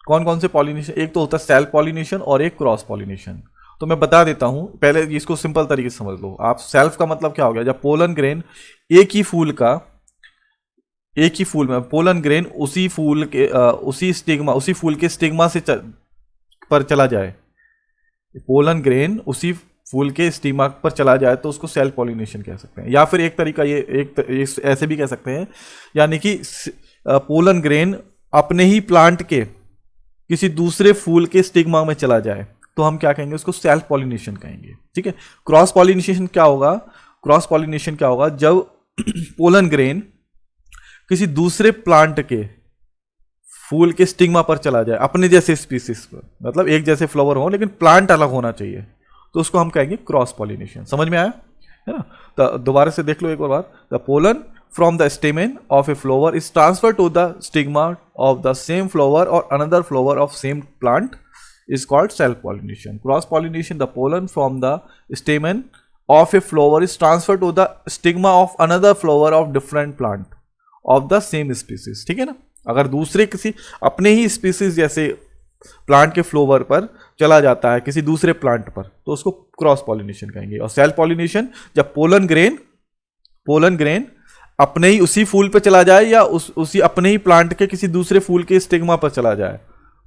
कौन कौन से पॉलिनेशन? एक तो होता है सेल्फ पॉलिनेशन और एक क्रॉस पॉलिनेशन। तो मैं बता देता हूं, पहले इसको सिंपल तरीके से समझ लो आप। सेल्फ का मतलब क्या हो गया? जब पोलन ग्रेन एक ही फूल में पोलन ग्रेन उसी फूल के उसी फूल के स्टिग्मा से पर चला जाए, पोलन ग्रेन उसी फूल के स्टिग्मा पर चला जाए तो उसको सेल्फ पॉलिनेशन कह सकते हैं। या फिर एक तरीका ऐसे भी कह सकते हैं, यानी कि पोलन ग्रेन अपने ही प्लांट के किसी दूसरे फूल के स्टिग्मा में चला जाए तो हम क्या कहेंगे? उसको सेल्फ पॉलिनेशन कहेंगे, ठीक है। क्रॉस पॉलिनेशन क्या होगा? क्रॉस पॉलिनेशन क्या होगा? जब पोलन ग्रेन किसी दूसरे प्लांट के फूल के स्टिग्मा पर चला जाए, अपने जैसे स्पीसीज पर, मतलब एक जैसे फ्लावर हो लेकिन प्लांट अलग होना चाहिए, तो उसको हम कहेंगे क्रॉस पॉलिनेशन। समझ में आया, है ना? तो दोबारा से देख लो एक और बार। The pollen from the stamen of a flower is transferred to the stigma of the same flower or another flower of same plant is called self pollination. Cross pollination, the pollen from the stamen of a flower is transferred to the stigma of another flower of different plant of the same species. ठीक है ना? अगर दूसरे किसी अपने ही स्पीसीज जैसे प्लांट के फ्लोवर पर चला जाता है किसी दूसरे प्लांट पर, तो उसको क्रॉस पॉलिनेशन कहेंगे। और सेल्फ पॉलिनेशन जब पोलन ग्रेन अपने ही उसी फूल पे चला जाए या उसी अपने ही प्लांट के किसी दूसरे फूल के स्टिग्मा पर चला जाए,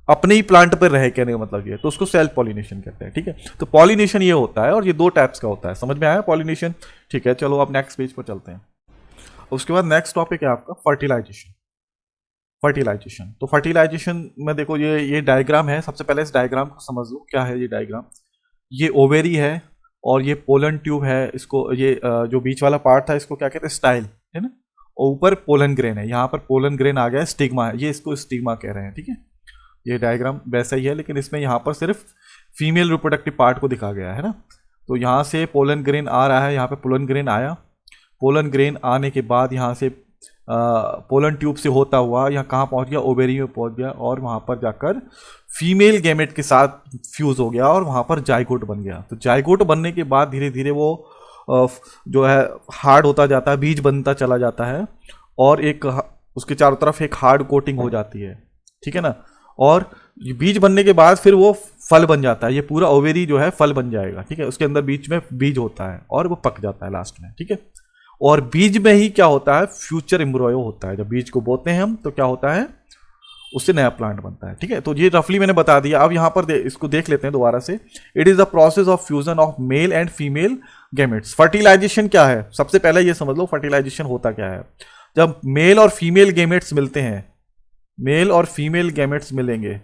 अपने ही प्लांट पर रहे, कहने का मतलब ये, तो उसको सेल्फ पॉलिनेशन कहते हैं, ठीक है। तो पॉलिनेशन ये होता है, और ये दो टाइप्स का होता है। समझ में आया पॉलिनेशन? ठीक है, चलो आप नेक्स्ट पेज पर चलते हैं। उसके बाद नेक्स्ट टॉपिक है आपका फर्टिलाइजेशन। फर्टिलाइजेशन, तो फर्टिलाइजेशन में देखो ये डायग्राम है। सबसे पहले इस डायग्राम को समझ लो, क्या है ये डायग्राम। ये ओवेरी है और ये पोलन ट्यूब है, इसको ये जो बीच वाला पार्ट था इसको क्या कहते हैं? स्टाइल, है ना। और ऊपर पोलन ग्रेन है, यहाँ पर पोलन ग्रेन आ गया, स्टिग्मा है, ये इसको स्टिग्मा कह रहे हैं, ठीक है। ये डायग्राम वैसा ही है, लेकिन इसमें यहाँ पर सिर्फ फीमेल रिप्रोडक्टिव पार्ट को दिखा गया है ना। तो यहाँ से पोलन ग्रेन आ रहा है, यहाँ पे पोलन ग्रेन आया, पोलन ग्रेन आने के बाद यहाँ से पोलन ट्यूब से होता हुआ यहाँ कहाँ पहुँच गया? ओवेरी में पहुँच गया, और वहाँ पर जाकर फीमेल गैमेट के साथ फ्यूज हो गया और वहाँ पर जाइगोट बन गया। तो जाइगोट बनने के बाद धीरे धीरे वो जो है हार्ड होता जाता है, बीज बनता चला जाता है, और एक उसके चारों तरफ एक हार्ड कोटिंग हो जाती है, ठीक है ना। और बीज बनने के बाद फिर वो फल बन जाता है, ये पूरा ओवेरी जो है फल बन जाएगा, ठीक है। उसके अंदर बीच में बीज होता है और वो पक जाता है लास्ट में, ठीक है। और बीज में ही क्या होता है? फ्यूचर एम्ब्रियो होता है। जब बीज को बोते हैं हम तो क्या होता है? उससे नया प्लांट बनता है, ठीक है। तो ये रफली मैंने बता दिया। अब यहाँ पर इसको देख लेते हैं दोबारा से। It is the process of fusion of male and female gametes. Fertilisation क्या है? सबसे पहले ये समझ लो फर्टिलाइजेशन होता क्या है। जब मेल और फीमेल गैमेट्स मिलते हैं, मेल और फीमेल गैमेट्स मिलेंगे,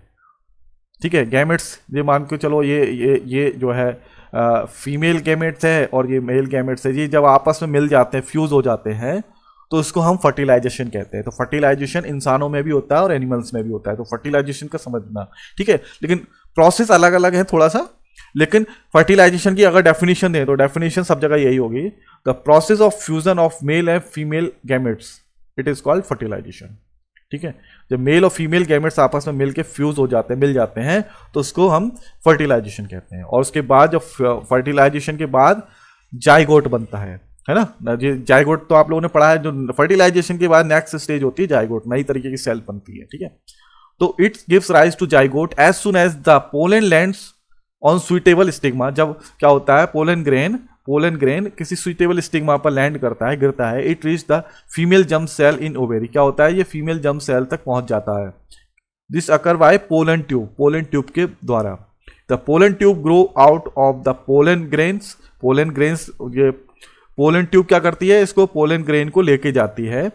ठीक है। गैमेट्स ये मान के चलो ये जो है फीमेल गैमेट्स है और ये मेल गैमेट्स है, ये जब आपस में मिल जाते हैं, फ्यूज हो जाते हैं, तो इसको हम फर्टिलाइजेशन कहते हैं। तो फर्टिलाइजेशन इंसानों में भी होता है और एनिमल्स में भी होता है, तो फर्टिलाइजेशन का समझना, ठीक है। लेकिन प्रोसेस अलग अलग है थोड़ा सा, लेकिन फर्टिलाइजेशन की अगर डेफिनेशन दें तो डेफिनेशन सब जगह यही होगी, the process of fusion of male and female gametes, it is called fertilisation, ठीक है। जब मेल और फीमेल गैमेट्स आपस में मिलके फ्यूज हो जाते हैं, मिल जाते हैं, तो उसको हम फर्टिलाइजेशन कहते हैं। और उसके बाद जब फर्टिलाइजेशन के बाद जाइगोट बनता है ना, ये जाइगोट तो आप लोगों ने पढ़ा है, जो फर्टिलाइजेशन के बाद नेक्स्ट स्टेज होती है जाइगोट, नई तरीके की सेल बनती है, ठीक है। तो it gives rise to zygote as soon as the pollen lands on suitable stigma. जब क्या होता है, पोलन ग्रेन किसी सुइटेबल स्टिग्मा पर लैंड करता है, गिरता है, it reach the female germ cell in ovary. क्या होता है, ये फीमेल जर्म सेल तक पहुंच जाता है। This occur by pollen tube के द्वारा। The pollen tube grow out of the pollen grains, ये पोलन ट्यूब क्या करती है, इसको पोलन ग्रेन को लेके जाती है,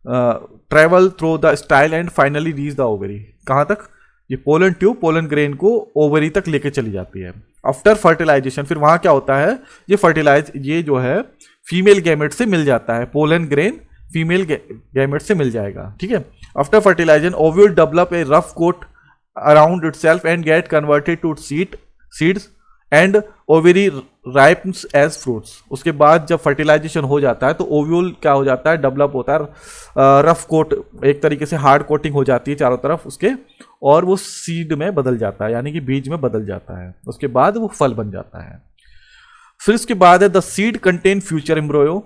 travel through the style and finally reach the ovary. कहाँ तक, ये पोलन ट्यूब पोलन ग्रेन को ओवरी तक लेके चली जाती है। आफ्टर फर्टिलाइजेशन, फिर वहां क्या होता है, ये जो है फीमेल गैमेट से मिल जाता है, पोलन ग्रेन फीमेल गैमेट से मिल जाएगा, ठीक है। After fertilisation ovule develop a rough coat around itself and get converted to seeds and ovary ripens as fruits. उसके बाद जब फर्टिलाइजेशन हो जाता है तो ओव्यूल क्या हो जाता है, डेवलप होता है, रफ कोट, एक तरीके से हार्ड कोटिंग हो जाती है चारों तरफ उसके, और वो सीड में बदल जाता है, यानी कि बीज में बदल जाता है। उसके बाद वो फल बन जाता है। फिर उसके बाद है द सीड कंटेन फ्यूचर एम्ब्रोयो।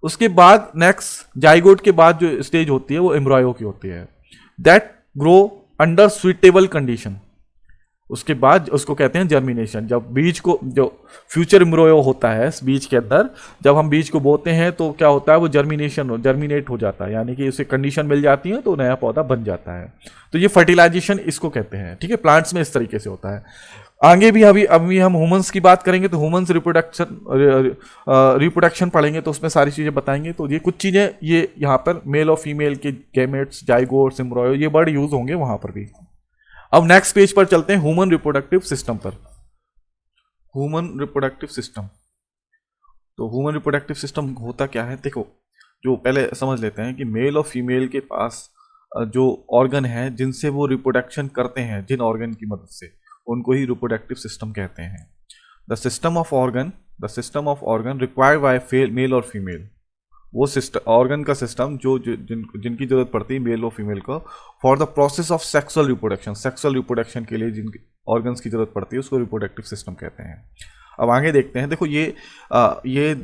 उसके बाद नेक्स्ट जाइगोट के बाद जो स्टेज होती है वो एम्ब्रोयो की होती है, that grow under suitable condition. उसके बाद उसको कहते हैं जर्मिनेशन। जब बीज को, जो फ्यूचर एम्ब्रोयो होता है बीज के अंदर, जब हम बीज को बोते हैं तो क्या होता है, वो जर्मिनेट हो जाता है, यानी कि उसे कंडीशन मिल जाती है तो नया पौधा बन जाता है। तो ये फर्टिलाइजेशन इसको कहते हैं, ठीक है। प्लांट्स में इस तरीके से होता है। आगे भी अभी हम ह्यूमंस की बात करेंगे तो ह्यूमंस रिप्रोडक्शन पढ़ेंगे तो उसमें सारी चीज़ें बताएंगे। तो ये कुछ चीज़ें, ये यहाँ पर मेल और फीमेल के गैमेट्स, जाइगोट्स, एम्ब्रोयो, ये वर्ड यूज होंगे वहाँ पर भी। अब नेक्स्ट पेज पर चलते हैं ह्यूमन रिप्रोडक्टिव सिस्टम पर। ह्यूमन रिप्रोडक्टिव सिस्टम, तो ह्यूमन रिप्रोडक्टिव सिस्टम होता क्या है, देखो, जो पहले समझ लेते हैं कि मेल और फीमेल के पास जो ऑर्गन है जिनसे वो रिप्रोडक्शन करते हैं, जिन ऑर्गन की मदद से, उनको ही रिप्रोडक्टिव सिस्टम कहते हैं। The system of organ required by male और फीमेल, वो सिस्टम, ऑर्गन का सिस्टम जो जिनकी जरूरत पड़ती है मेल और फीमेल को, for the process of sexual reproduction के लिए जिन ऑर्गन्स की जरूरत पड़ती है उसको रिप्रोडक्टिव सिस्टम कहते हैं। अब आगे देखते हैं। देखो ये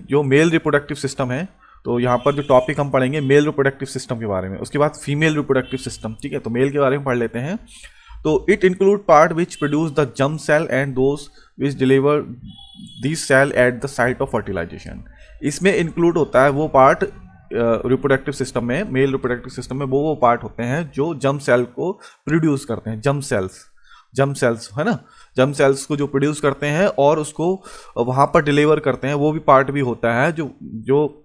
जो मेल रिप्रोडक्टिव सिस्टम है, तो यहाँ पर जो टॉपिक हम पढ़ेंगे मेल रिप्रोडक्टिव सिस्टम के बारे में, उसके बाद फीमेल रिप्रोडक्टिव सिस्टम, ठीक है। तो मेल के बारे में पढ़ लेते हैं। तो it include part which produce the germ cell and those which deliver this cell at the site of fertilisation. इसमें इंक्लूड होता है वो पार्ट रिप्रोडक्टिव सिस्टम में, मेल रिप्रोडक्टिव सिस्टम में वो पार्ट होते हैं जो जर्म सेल को प्रोड्यूस करते हैं, जर्म सेल्स है ना, जर्म सेल्स को जो प्रोड्यूस करते हैं और उसको वहाँ पर डिलीवर करते हैं, वो भी पार्ट भी होता है जो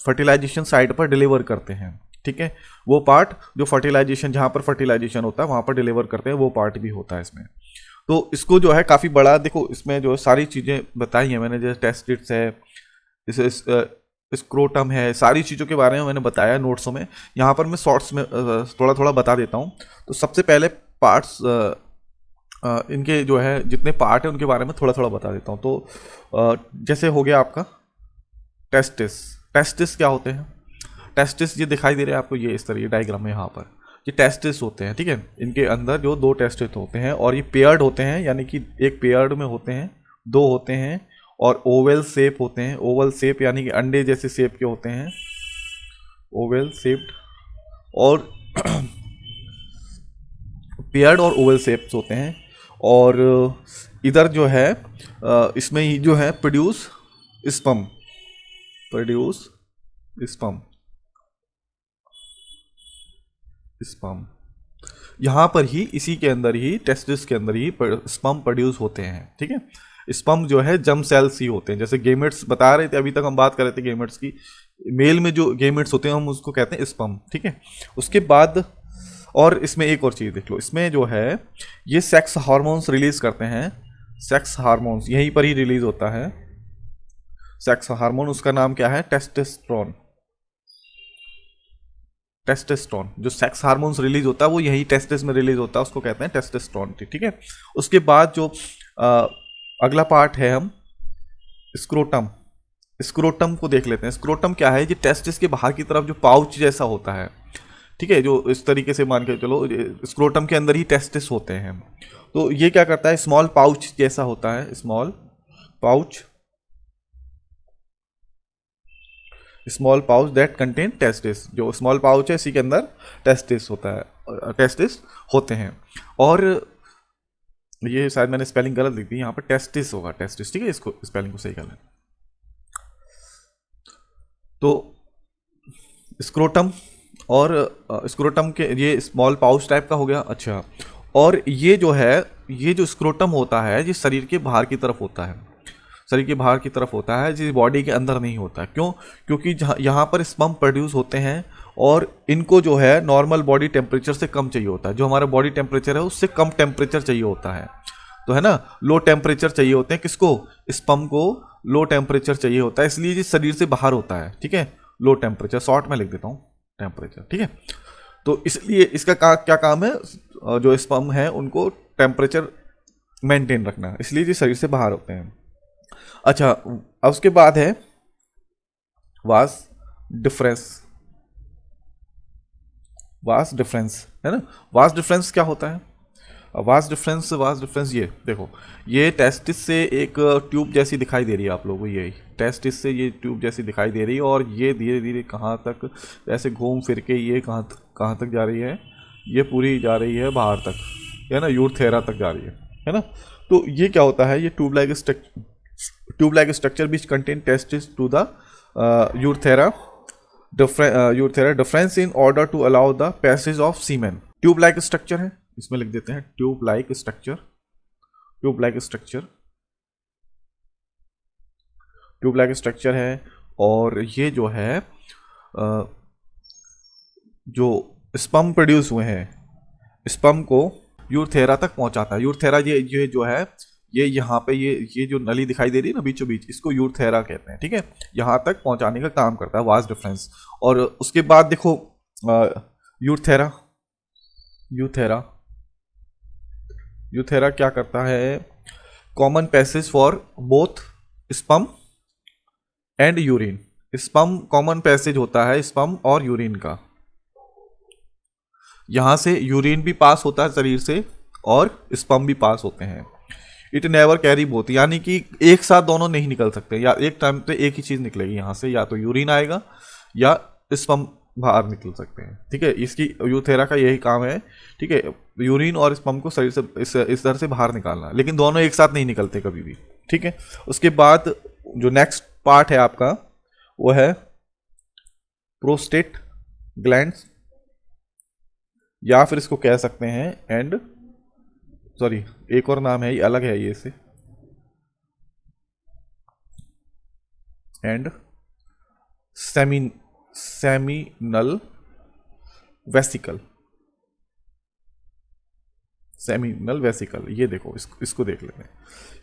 फर्टिलाइजेशन साइट पर डिलीवर करते हैं, ठीक है। वो पार्ट जो फर्टिलाइजेशन, जहाँ पर फर्टिलाइजेशन होता है वहाँ पर डिलीवर करते हैं, वो पार्ट भी होता है इसमें। तो इसको जो है काफ़ी बड़ा, देखो इसमें जो सारी चीज़ें बताई हैं मैंने, जैसे टेस्टिड्स है, स्क्रोटम है, सारी चीज़ों के बारे में मैंने बताया नोट्सों में। यहाँ पर मैं शॉर्ट्स में थोड़ा थोड़ा बता देता हूँ। तो सबसे पहले पार्ट्स, इनके जो है जितने पार्ट हैं उनके बारे में थोड़ा थोड़ा बता देता हूँ। तो जैसे हो गया आपका टेस्टिस क्या होते हैं, टेस्टिस ये दिखाई दे रहे हैं आपको, ये इस तरह डायग्राम में यहाँ पर ये टेस्टिस होते हैं, ठीक है। इनके अंदर जो 2 टेस्टिस होते हैं और ये पेयर्ड होते हैं, यानी कि एक पेयर्ड में होते हैं, 2 होते हैं, और ओवल शेप होते हैं। ओवल शेप यानी कि अंडे जैसे शेप के होते हैं, ओवल शेप्ड, और पेयर्ड और ओवल शेप्स होते हैं। और इधर जो है इसमें ही जो है प्रोड्यूस स्पर्म, यहाँ पर ही इसी के अंदर ही टेस्टिस के अंदर ही स्पर्म प्रोड्यूस होते हैं, ठीक है। स्पर्म जो है जर्म सेल्स ही होते हैं, जैसे गेमेट्स बता रहे थे, अभी तक हम बात कर रहे थे गेमेट्स की। मेल में जो गेमेट्स होते हैं हम उसको कहते हैं स्पर्म, ठीक है। उसके बाद और इसमें एक और चीज़ देख लो, इसमें जो है ये सेक्स हार्मोन्स रिलीज करते हैं, सेक्स हार्मोन्स यहीं पर ही रिलीज होता है। सेक्स हार्मोन, उसका नाम क्या है? टेस्टोस्टेरोन। टेस्टोस्टेरोन, जो सेक्स हार्मोन्स रिलीज होता है वो यही टेस्टिस में रिलीज होता है, उसको कहते हैं टेस्टोस्टेरोन। ठीक है। उसके बाद जो अगला पार्ट है, हम स्क्रोटम। स्क्रोटम को देख लेते हैं। स्क्रोटम क्या है? ये टेस्टिस के बाहर की तरफ जो पाउच जैसा होता है, ठीक है, जो इस तरीके से मान के चलो, स्क्रोटम के अंदर ही टेस्टिस होते हैं। तो ये क्या करता है? स्मॉल पाउच जैसा होता है, small pouch, small pouch that contain testis. जो स्मॉल पाउच है इसी के अंदर टेस्टिस होता है, टेस्टिस होते हैं। और ये शायद मैंने स्पेलिंग गलत लिख दी, यहाँ पर टेस्टिस होगा, टेस्टिस। ठीक है, इसको स्पेलिंग को सही कर लें। तो स्क्रोटम और स्क्रोटम के ये स्मॉल पाउच टाइप का हो गया। अच्छा, और ये जो है, ये जो स्क्रोटम होता है ये शरीर के बाहर की तरफ होता है, शरीर के बाहर की तरफ होता है, जिस बॉडी के अंदर नहीं होता। क्यों? क्योंकि यहाँ पर स्पर्म प्रोड्यूस होते हैं और इनको जो है नॉर्मल बॉडी टेम्परेचर से कम चाहिए होता है। जो हमारा बॉडी टेम्परेचर है उससे कम टेम्परेचर चाहिए होता है, तो है ना, लो टेम्परेचर चाहिए होते हैं। किसको? स्पर्म को लो टेम्परेचर चाहिए होता है, इसलिए ये शरीर से बाहर होता है। ठीक है, लो टेम्परेचर, शॉर्ट में लिख देता हूँ टेम्परेचर। ठीक है, तो इसलिए इसका क्या काम है? जो स्पर्म है उनको टेम्परेचर मेंटेन रखना, इसलिए ये शरीर से बाहर होते हैं। अच्छा, अब उसके बाद है वास डिफरेंस। वास डिफरेंस है ना। वास डिफरेंस क्या होता है? वास डिफरेंस ये देखो, ये टेस्टिस से एक ट्यूब जैसी दिखाई दे रही है आप लोगों को, ये टेस्टिस से ये ट्यूब जैसी दिखाई दे रही है, और ये धीरे धीरे कहाँ तक ऐसे घूम फिर के ये कहाँ तक जा रही है? ये पूरी जा रही है बाहर तक, है ना, यूरथेरा तक जा रही है ना। तो ये क्या होता है? ये tube like structure which contain testis to the urethra deferens in order to allow the passage of semen. Tube like structure है, इसमें लिख देते हैं tube like structure. Tube like structure है, और ये जो है जो स्पर्म प्रोड्यूस हुए हैं, स्पर्म को यूरथेरा तक पहुंचाता है। यूरथेरा ये जो है, ये यहाँ पे ये जो नली दिखाई दे रही है ना बीचों बीच, इसको यूरथेरा कहते हैं। ठीक है, यहाँ तक पहुंचाने का काम करता है वास डिफरेंस। और उसके बाद देखो यूरथेरा क्या करता है? Common passage for both sperm and urine. Sperm common passage होता है स्पर्म और यूरिन का, यहां से यूरिन भी पास होता है शरीर से और स्पर्म भी पास होते हैं। इट नेवर कैरी बोथ, यानी कि एक साथ दोनों नहीं निकल सकते, या एक टाइम पे एक ही चीज निकलेगी यहां से, या तो यूरिन आएगा या स्पर्म बाहर निकल सकते हैं। ठीक है, इसकी यूथेरा का यही काम है। ठीक है, यूरिन और स्पर्म को शरीर से इस तरह से बाहर निकालना, लेकिन दोनों एक साथ नहीं निकलते कभी भी। ठीक है, उसके बाद जो नेक्स्ट पार्ट है आपका वो है प्रोस्टेट ग्लैंड्स, या फिर इसको कह सकते हैं एक और नाम है, ये अलग है ये से, एंड सेमिनल वेसिकल। ये देखो, इसको देख लेते हैं,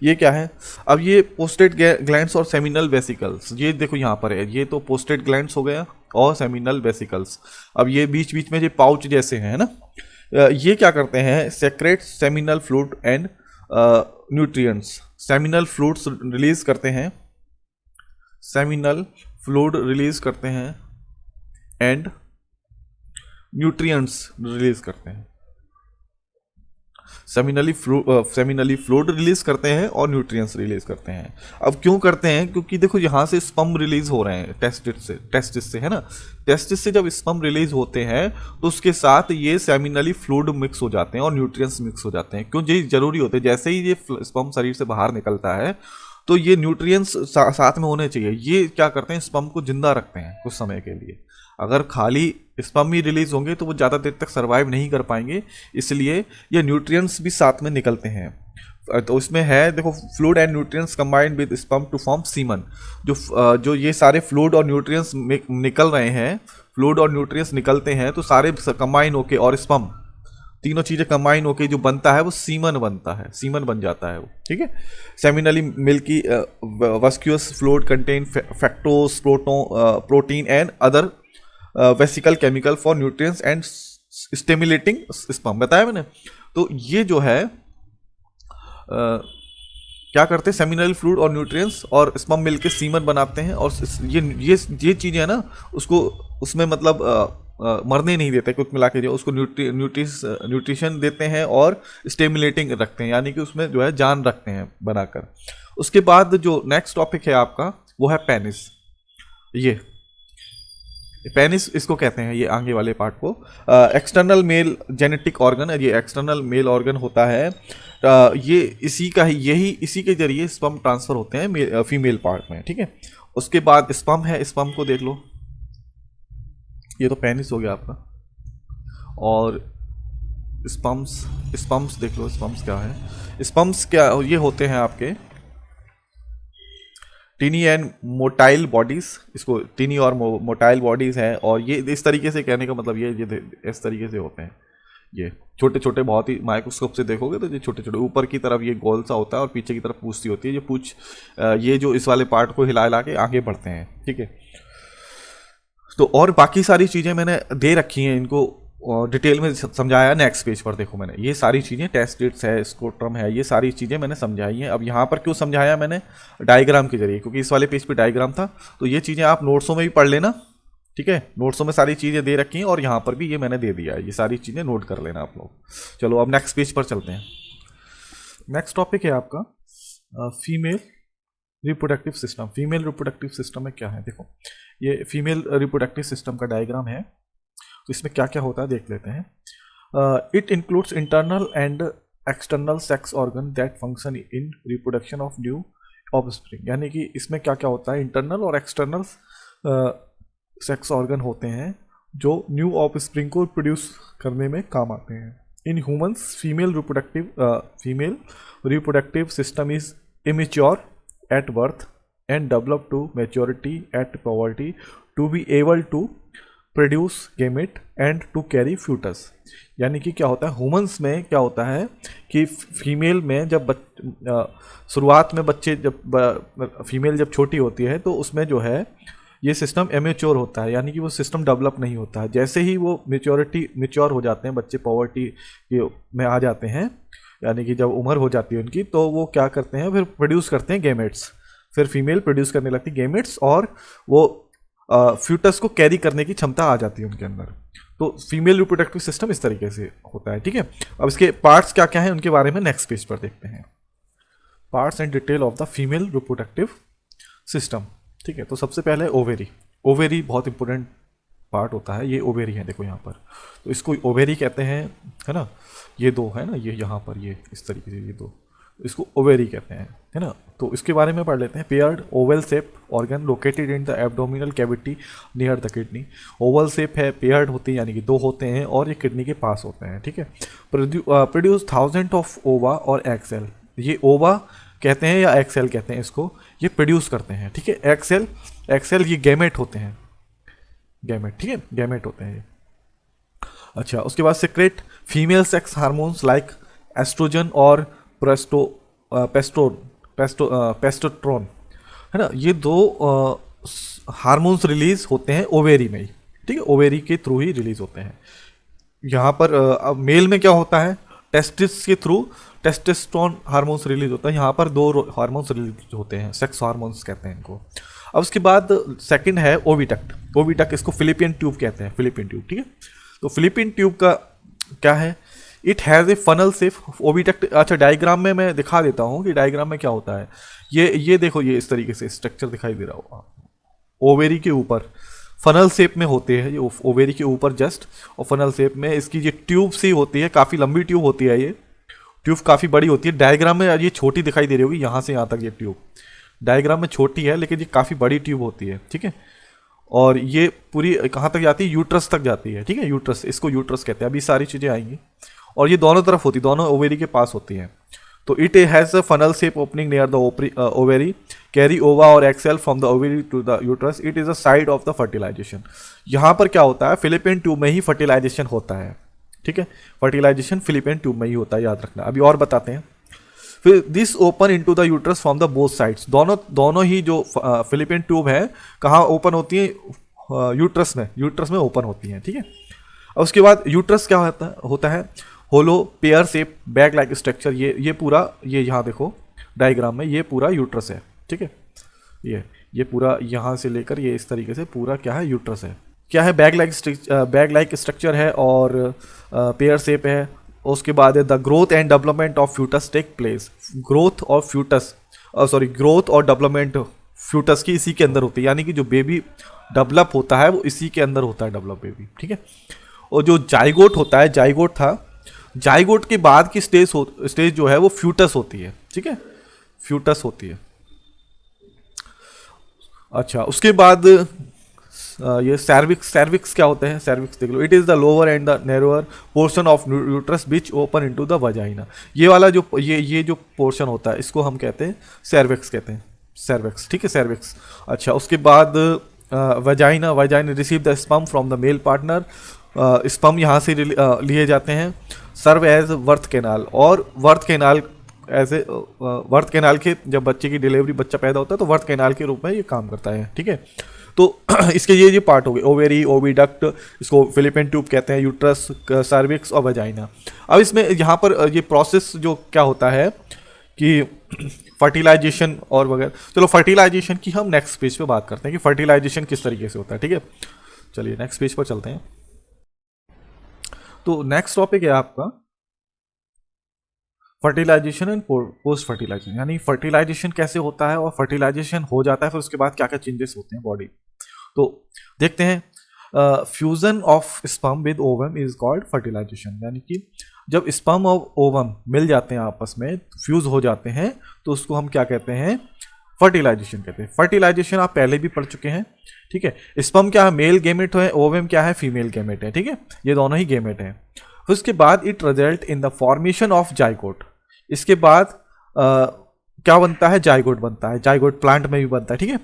ये क्या है? अब ये पोस्टेट ग्लैंड्स और सेमिनल वेसिकल्स, ये देखो यहाँ पर है, ये तो पोस्टेट ग्लैंड्स हो गया और सेमिनल वेसिकल्स। अब ये बीच बीच में ये पाउच जैसे हैं ना, ये क्या करते हैं? Secrete seminal fluid and nutrients. Seminal fluids release करते हैं, एंड न्यूट्रिएंट्स रिलीज करते हैं। सेमिनली फ्लूइड रिलीज करते हैं और न्यूट्रिएंट्स रिलीज करते हैं। अब क्यों करते हैं? क्योंकि देखो यहाँ से स्पर्म रिलीज हो रहे हैं टेस्टिस से है ना। टेस्टिस से जब स्पर्म रिलीज होते हैं तो उसके साथ ये सेमिनली फ्लूइड मिक्स हो जाते हैं और न्यूट्रिएंट्स मिक्स हो जाते हैं। क्यों? ये जरूरी होते हैं, जैसे ही ये स्पर्म शरीर से बाहर निकलता है तो ये न्यूट्रिएंट्स साथ में होने चाहिए। ये क्या करते हैं? स्पर्म को जिंदा रखते हैं कुछ समय के लिए। अगर खाली स्पर्म ही रिलीज होंगे तो वो ज़्यादा देर तक सर्वाइव नहीं कर पाएंगे, इसलिए ये न्यूट्रिएंट्स भी साथ में निकलते हैं। तो इसमें है देखो, fluid and nutrients combined with sperm to form semen. जो ये सारे फ्लूइड और न्यूट्रिएंट्स निकल रहे हैं, फ्लूइड और न्यूट्रिएंट्स निकलते हैं तो सारे कंबाइन होके और स्पर्म तीनों चीजें कंबाइन होकर जो बनता है वो सीमन बनता है, सीमन बन जाता है वो, ठीक है। Seminal milky viscous fluid contain fructose protein and other vesicle chemical for nutrients and stimulating sperm, बताया मैंने। तो ये जो है क्या करते हैं, सेमिनल फ्लूइड और न्यूट्रिएंट्स और स्पर्म मिलके सीमन बनाते हैं, और ये चीजें है ना उसको उसमें मतलब मरने नहीं देते, कुछ मिला के जो उसको न्यूट्रिशन देते हैं और स्टिमुलेटिंग रखते हैं, यानी कि उसमें जो है जान रखते हैं बनाकर। उसके बाद जो नेक्स्ट टॉपिक है आपका वो है पेनिस। ये पेनिस इसको कहते हैं, ये आगे वाले पार्ट को एक्सटर्नल मेल जेनेटिक ऑर्गन है। ये एक्सटर्नल मेल ऑर्गन होता है, ये इसी के जरिए स्पर्म ट्रांसफर होते हैं फीमेल पार्ट में, ठीक है। उसके बाद स्पर्म है, स्पर्म को देख लो, ये तो पेनिस हो गया आपका। और स्पर्म्स देख लो, स्पर्म्स क्या है, स्पर्म्स क्या ये होते हैं आपके टीनी एंड मोटाइल बॉडीज, इसको टीनी और मोटाइल बॉडीज हैं, और ये इस तरीके से कहने का मतलब ये इस तरीके से होते हैं, ये छोटे छोटे, बहुत ही माइक्रोस्कोप से देखोगे तो ये छोटे छोटे, ऊपर की तरफ ये गोल सा होता है और पीछे की तरफ पूछती होती है, ये पूछ ये जो इस वाले पार्ट को हिला हिला के आगे बढ़ते हैं, ठीक है। तो और बाकी सारी चीज़ें मैंने दे रखी हैं, इनको डिटेल में समझाया नेक्स्ट पेज पर, देखो मैंने ये सारी चीज़ें, टेस्टिट्स है, स्क्रोटम है, ये सारी चीज़ें मैंने समझाई हैं। अब यहाँ पर क्यों समझाया मैंने, डायग्राम के जरिए, क्योंकि इस वाले पेज पे डायग्राम था, तो ये चीज़ें आप नोट्सों में भी पढ़ लेना, ठीक है। नोट्सों में सारी चीज़ें दे रखी हैं और यहाँ पर भी ये मैंने दे दिया है, ये सारी चीज़ें नोट कर लेना आप लोग। चलो अब नेक्स्ट पेज पर चलते हैं। नेक्स्ट टॉपिक है आपका female reproductive system. Female reproductive system में क्या है, देखो ये फीमेल रिप्रोडक्टिव सिस्टम का डायग्राम है, तो इसमें क्या क्या होता है देख लेते हैं। It includes internal and external sex organ that function in reproduction of new offspring, यानी कि इसमें क्या क्या होता है, इंटरनल और एक्सटर्नल सेक्स ऑर्गन होते हैं जो न्यू ऑफस्प्रिंग को प्रोड्यूस करने में काम आते हैं। In humans female reproductive system is immature at birth and develop to maturity at puberty to be able to produce gamete and to carry fetus। यानी कि क्या होता है, ह्यूमंस में क्या होता है कि फीमेल में जब शुरुआत में बच्चे जब फीमेल जब छोटी होती है तो उसमें जो है ये सिस्टम इमेच्योर होता है, यानी कि वो सिस्टम डेवलप नहीं होता है। जैसे ही वो मेच्योर हो जाते हैं बच्चे, पॉवर्टी में आ जाते हैं, यानी कि जब उम्र हो जाती है उनकी, तो वो क्या करते हैं, फिर प्रोड्यूस करते हैं गेमेट्स, फिर फीमेल प्रोड्यूस करने लगती है गेमेट्स, और वो फ्यूटस को कैरी करने की क्षमता आ जाती है उनके अंदर। तो फीमेल रिप्रोडक्टिव सिस्टम इस तरीके से होता है, ठीक है। अब इसके पार्ट्स क्या क्या हैं उनके बारे में नेक्स्ट पेज पर देखते हैं। Parts and detail of the female reproductive system, ठीक है। तो सबसे पहले ओवेरी। ओवेरी बहुत इंपॉर्टेंट पार्ट होता है, ये ओवेरी है, देखो यहाँ पर, तो इसको ओवेरी कहते हैं, है ना। ये दो है ना, ये यहाँ पर ये इस तरीके से ये दो, इसको ओवेरी कहते हैं, है ना। तो इसके बारे में पढ़ लेते हैं। Paired Oval shape organ located in the abdominal cavity near the kidney. Oval shape है, पेयर्ड होती है, यानी कि दो होते हैं और ये किडनी के पास होते हैं, ठीक है। प्रोड्यूस 1000 ऑफ ओवा और एक्सेल। ये ओवा कहते हैं या एक्सेल कहते हैं इसको, ये प्रोड्यूस करते हैं, ठीक है। एक्सेल ये गैमेट होते हैं, गैमेट, ठीक है, गैमेट होते हैं ये। अच्छा, उसके बाद secrete female sex hormones like estrogen और पेस्टोट्रोन, है ना। ये दो हार्मोन्स रिलीज होते हैं ओवेरी में ही, ठीक है, ओवेरी के थ्रू ही रिलीज होते हैं। यहाँ पर अब मेल में क्या होता है, टेस्टिस के थ्रू टेस्टोस्टेरोन हार्मोन्स रिलीज होता है, यहाँ पर दो हार्मोन्स रिलीज होते हैं, सेक्स हार्मोन्स कहते हैं इनको। अब उसके बाद सेकंड है ओविडक्ट। ओविडक्ट इसको फिलिपियन ट्यूब कहते हैं, फिलिपियन ट्यूब, ठीक है। तो फिलिपियन ट्यूब का क्या है, it has a funnel shape. Oviduct, अच्छा डायग्राम में मैं दिखा देता हूँ कि डायग्राम में क्या होता है। ये देखो, ये इस तरीके से स्ट्रक्चर दिखाई दे रहा होगा, ओवेरी के ऊपर फनल शेप में होते हैं, ये ओवेरी के ऊपर जस्ट, और फनल शेप में इसकी ये ट्यूब सी होती है, काफ़ी लंबी ट्यूब होती है, ये ट्यूब काफ़ी बड़ी होती है। डायग्राम में ये छोटी दिखाई दे रही होगी, यहाँ से यहाँ तक ये ट्यूब डायग्राम में छोटी है, लेकिन ये काफ़ी बड़ी ट्यूब होती है, ठीक है। और ये पूरी कहाँ तक जाती है, यूट्रस तक जाती है, ठीक है, यूट्रस, इसको यूट्रस कहते हैं। अभी सारी चीज़ें आएंगी, और ये दोनों तरफ होती है, दोनों ओवेरी के पास होती हैं। तो it has a funnel shape opening near the ovary, carry ova और excel from the ovary to the uterus. It is a side of the fertilization. यहाँ पर क्या होता है, फिलिपियन ट्यूब में ही फर्टिलाइजेशन होता है, ठीक है, फर्टिलाइजेशन फिलिपियन ट्यूब में ही होता है, याद रखना। अभी और बताते हैं। फिर this open into the uterus from the both sides, दोनों ही जो फिलिपियन ट्यूब है कहाँ ओपन होती है, यूट्रस में ओपन होती हैं, ठीक है। और उसके बाद यूट्रस क्या होता है hollow pear shape bag like structure, ये पूरा, ये यहाँ देखो डायग्राम में, ये पूरा यूट्रस है, ठीक है। ये पूरा यहाँ से लेकर ये इस तरीके से पूरा क्या है, यूट्रस है। क्या है, बैग लाइक स्ट्रक्चर है और पेयर शेप है। उसके बाद the growth and development of foetus take place, growth और डेवलपमेंट फ्यूटस की इसी के अंदर होती है, यानी कि जो बेबी डेवलप होता है वो इसी के अंदर होता है, डेवलप बेबी, ठीक है। और जो जाइगोट होता है, जाइगोट के बाद की स्टेज जो है वो फ्यूटस होती है, ठीक है, फ्यूटस होती है। अच्छा, उसके बाद ये सर्विक्स क्या होते हैं, सर्विक्स देख लो। It is the lower end the narrower portion of uterus which open into the vagina, ये वाला जो ये जो पोर्शन होता है इसको हम कहते हैं सर्विक्स, ठीक है, सर्विक्स। अच्छा, उसके बाद vagina receive the sperm from the male partner, sperm यहाँ से लिए जाते हैं। सर्व एज वर्थ कैनाल, और वर्थ कैनाल के जब बच्चे की डिलीवरी, बच्चा पैदा होता है तो वर्थ कैनाल के रूप में ये काम करता है, ठीक है। तो इसके ये पार्ट हो गए, ओवेरी, ओविडक्ट, इसको फिलिपियन ट्यूब कहते हैं, यूट्रस, सर्विक्स और वजाइना। अब इसमें यहाँ पर ये प्रोसेस जो क्या होता है कि फर्टिलाइजेशन और वगैरह, चलो फर्टिलाइजेशन की हम नेक्स्ट पेज पे बात करते हैं कि फर्टिलाइजेशन किस तरीके से होता है, ठीक है। चलिए नेक्स्ट पेज पर चलते हैं। तो नेक्स्ट टॉपिक है आपका फर्टिलाइजेशन एंड पोस्ट फर्टिलाइजेशन, यानी फर्टिलाइजेशन कैसे होता है और फर्टिलाइजेशन हो जाता है फिर उसके बाद क्या क्या चेंजेस होते हैं बॉडी। तो देखते हैं, fusion of sperm with ovum is called fertilisation, यानी कि जब स्पर्म और ओवम मिल जाते हैं आपस में, फ्यूज हो जाते हैं, तो उसको हम क्या कहते हैं, फर्टिलाइजेशन कहते हैं। फर्टिलाइजेशन आप पहले भी पढ़ चुके हैं, ठीक है। स्पर्म क्या है, मेल गेमेट है, ओवम क्या है, फीमेल गेमेट है, ठीक है, ये दोनों ही गेमेट हैं। फिर उसके बाद it result in the formation of zygote, इसके बाद क्या बनता है, जाइगोट बनता है, जाइगोट प्लांट में भी बनता है, ठीक है।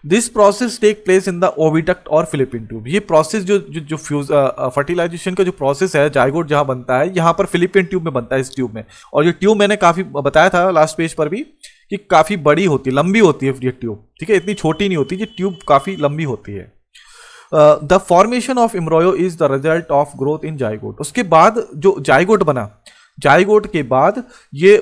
This process take place in the oviduct और फिलिपियन ट्यूब, ये प्रोसेस जो फ्यूज फर्टिलाइजेशन का जो प्रोसेस है, जाइगोट जहां बनता है यहाँ पर फिलिपियन ट्यूब में बनता है, इस ट्यूब में। और ये ट्यूब मैंने काफी बताया था लास्ट पेज पर भी कि काफी बड़ी होती है, लंबी होती है ये ट्यूब, ठीक है, इतनी छोटी नहीं होती, ये ट्यूब काफी लंबी होती है। The formation of embryo is the result of growth in zygote, उसके बाद जो जाइगोट बना, जाइगोट के बाद ये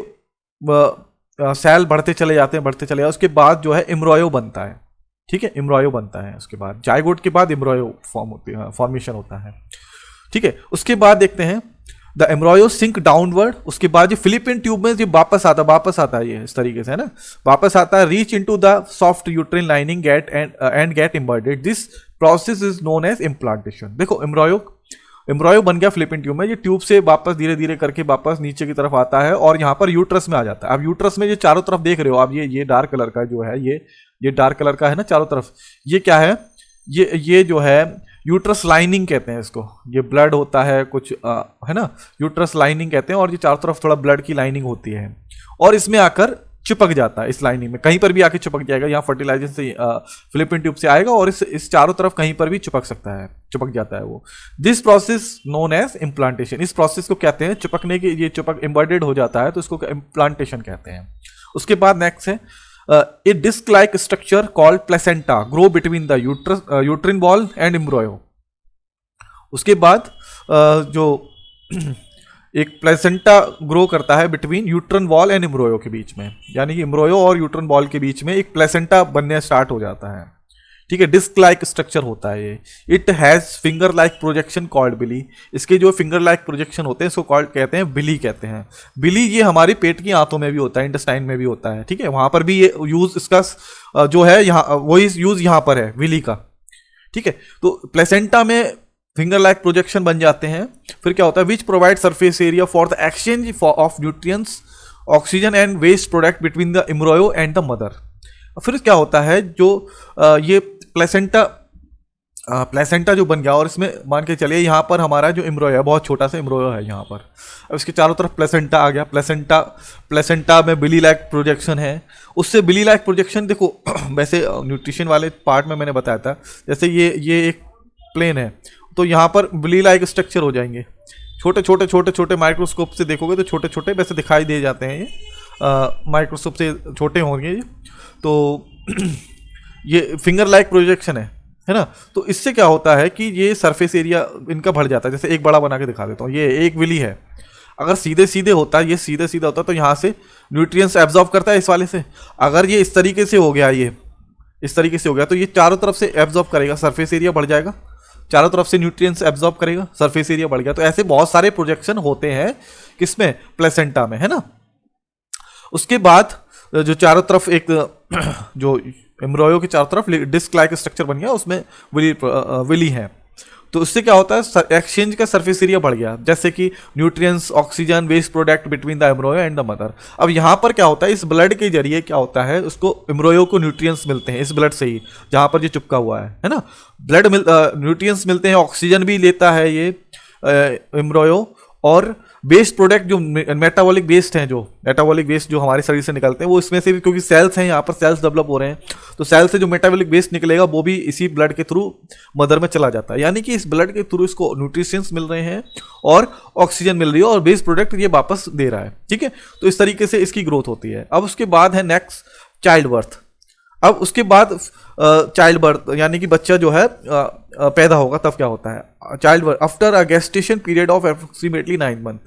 सेल बढ़ते चले जाते हैं, उसके बाद जो है एम्ब्रॉयो बनता है, ठीक है, एम्ब्रॉयो बनता है, उसके बाद जाइगोट के बाद एम्ब्रॉयो फॉर्मेशन होता है, ठीक है। उसके बाद देखते हैं द एम्ब्रॉयो सिंक डाउनवर्ड, उसके बाद जो फिलिपियन ट्यूब में जो वापस आता है, ये इस तरीके से है ना, वापस आता है, reach into the soft uterine lining get embedded, this process is known as implantation. देखो एम्ब्रॉयो बन गया फिलिपियन ट्यूब में, ये ट्यूब से वापस धीरे धीरे करके वापस नीचे की तरफ आता है और यहाँ पर यूट्रस में आ जाता है। अब यूट्रस में जो चारों तरफ देख रहे हो आप, ये डार्क कलर का जो है, ये डार्क कलर का है ना चारों तरफ, ये क्या है, ये जो है यूट्रस लाइनिंग कहते हैं इसको, ये ब्लड होता है कुछ है ना, यूट्रस लाइनिंग कहते हैं, और ये चारों तरफ थोड़ा ब्लड की लाइनिंग होती है और इसमें आकर चिपक जाता है, इस लाइनिंग में कहीं पर भी आके चिपक जाएगा, यहाँ फर्टिलाइजेशन से फिलिपियन ट्यूब से आएगा और इस चारों तरफ कहीं पर भी चिपक जाता है वो। This process known as implantation, इस प्रोसेस को कहते हैं चिपकने की, ये चिपक एम्बर्डेड हो जाता है तो इसको इम्प्लांटेशन कहते हैं। उसके बाद नेक्स्ट है a disc like structure called placenta grow between the uterine wall and embryo. उसके बाद जो एक प्लेसेंटा ग्रो करता है between uterine wall and embryo के बीच में, यानी कि एम्ब्रॉयो और यूट्रन वॉल के बीच में एक प्लेसेंटा बनने स्टार्ट हो जाता है, ठीक है। डिस्क लाइक स्ट्रक्चर होता है ये। It has finger like projection called villi, इसके जो फिंगर लाइक प्रोजेक्शन होते हैं इसको कॉल्ड कहते हैं बिली कहते हैं। बिली ये हमारे पेट की आंतों में भी होता है, इंटेस्टाइन में भी होता है, ठीक है, वहां पर भी ये यूज इसका जो है यहाँ वही यूज यहाँ पर है बिली का, ठीक है। तो प्लेसेंटा में फिंगर लाइक प्रोजेक्शन बन जाते हैं। फिर क्या होता है, which provide surface area for the exchange of nutrients, oxygen and waste product between the embryo and the mother. फिर क्या होता है, जो ये प्लेसेंटा जो बन गया और इसमें मान के चलिए यहाँ पर हमारा जो एम्ब्रॉयो है, बहुत छोटा सा एम्ब्रॉयो है यहाँ पर, अब इसके चारों तरफ प्लेसेंटा आ गया, प्लेसेंटा में बिली लाइक प्रोजेक्शन है, उससे बिली लाइक प्रोजेक्शन देखो वैसे न्यूट्रिशन वाले पार्ट में मैंने बताया था, जैसे ये एक प्लेन है तो यहाँ पर बिली लाइक स्ट्रक्चर हो जाएंगे, छोटे छोटे छोटे छोटे माइक्रोस्कोप से देखोगे तो छोटे छोटे वैसे दिखाई दे जाते हैं ये, माइक्रोस्कोप से छोटे होंगे ये। तो ये फिंगर लाइक प्रोजेक्शन है ना। तो इससे क्या होता है कि ये सरफेस एरिया इनका बढ़ जाता है। जैसे एक बड़ा बना के दिखा देता हूँ, ये एक विली है, अगर सीधे सीधे होता है, ये सीधे सीधे होता है तो यहाँ से न्यूट्रिएंट्स एब्जॉर्ब करता है इस वाले से। अगर ये इस तरीके से हो गया, ये इस तरीके से हो गया, तो ये चारों तरफ से एब्जॉर्ब करेगा, सरफेस एरिया बढ़ जाएगा, चारों तरफ से न्यूट्रिएंट्स एब्जॉर्ब करेगा, सरफेस एरिया बढ़ गया। तो ऐसे बहुत सारे प्रोजेक्शन होते हैं किसमें, प्लेसेंटा में, है ना। उसके बाद जो चारों तरफ एक जो एम्ब्रॉयो के चारों तरफ डिस्क लाइक स्ट्रक्चर बन गया, उसमें विली है। तो इससे क्या होता है, एक्सचेंज का सरफेस एरिया बढ़ गया, जैसे कि nutrients, oxygen, waste product between the embryo and the mother. अब यहाँ पर क्या होता है, इस ब्लड के जरिए क्या होता है, उसको एम्ब्रॉयो को न्यूट्रिएंट्स मिलते हैं इस ब्लड से ही, जहाँ पर ये चिपका हुआ है ना। न्यूट्रिएंट्स मिलते हैं, ऑक्सीजन भी लेता है ये एम्ब्रॉयो, और वेस्ट प्रोडक्ट जो मेटाबॉलिक वेस्ट हैं, जो मेटाबॉलिक वेस्ट जो हमारे शरीर से निकलते हैं वो इसमें से भी, क्योंकि सेल्स हैं यहाँ पर, सेल्स डेवलप हो रहे हैं, तो सेल से जो मेटाबॉलिक वेस्ट निकलेगा वो भी इसी ब्लड के थ्रू मदर में चला जाता है। यानी कि इस ब्लड के थ्रू इसको न्यूट्रिशंस मिल रहे हैं और ऑक्सीजन मिल रही है और वेस्ट प्रोडक्ट ये वापस दे रहा है, ठीक है। तो इस तरीके से इसकी ग्रोथ होती है। अब उसके बाद है नेक्स्ट चाइल्ड बर्थ। अब उसके बाद चाइल्ड बर्थ यानी कि बच्चा जो है पैदा होगा, तब क्या होता है, child birth after a gestation period of approximately 9 month.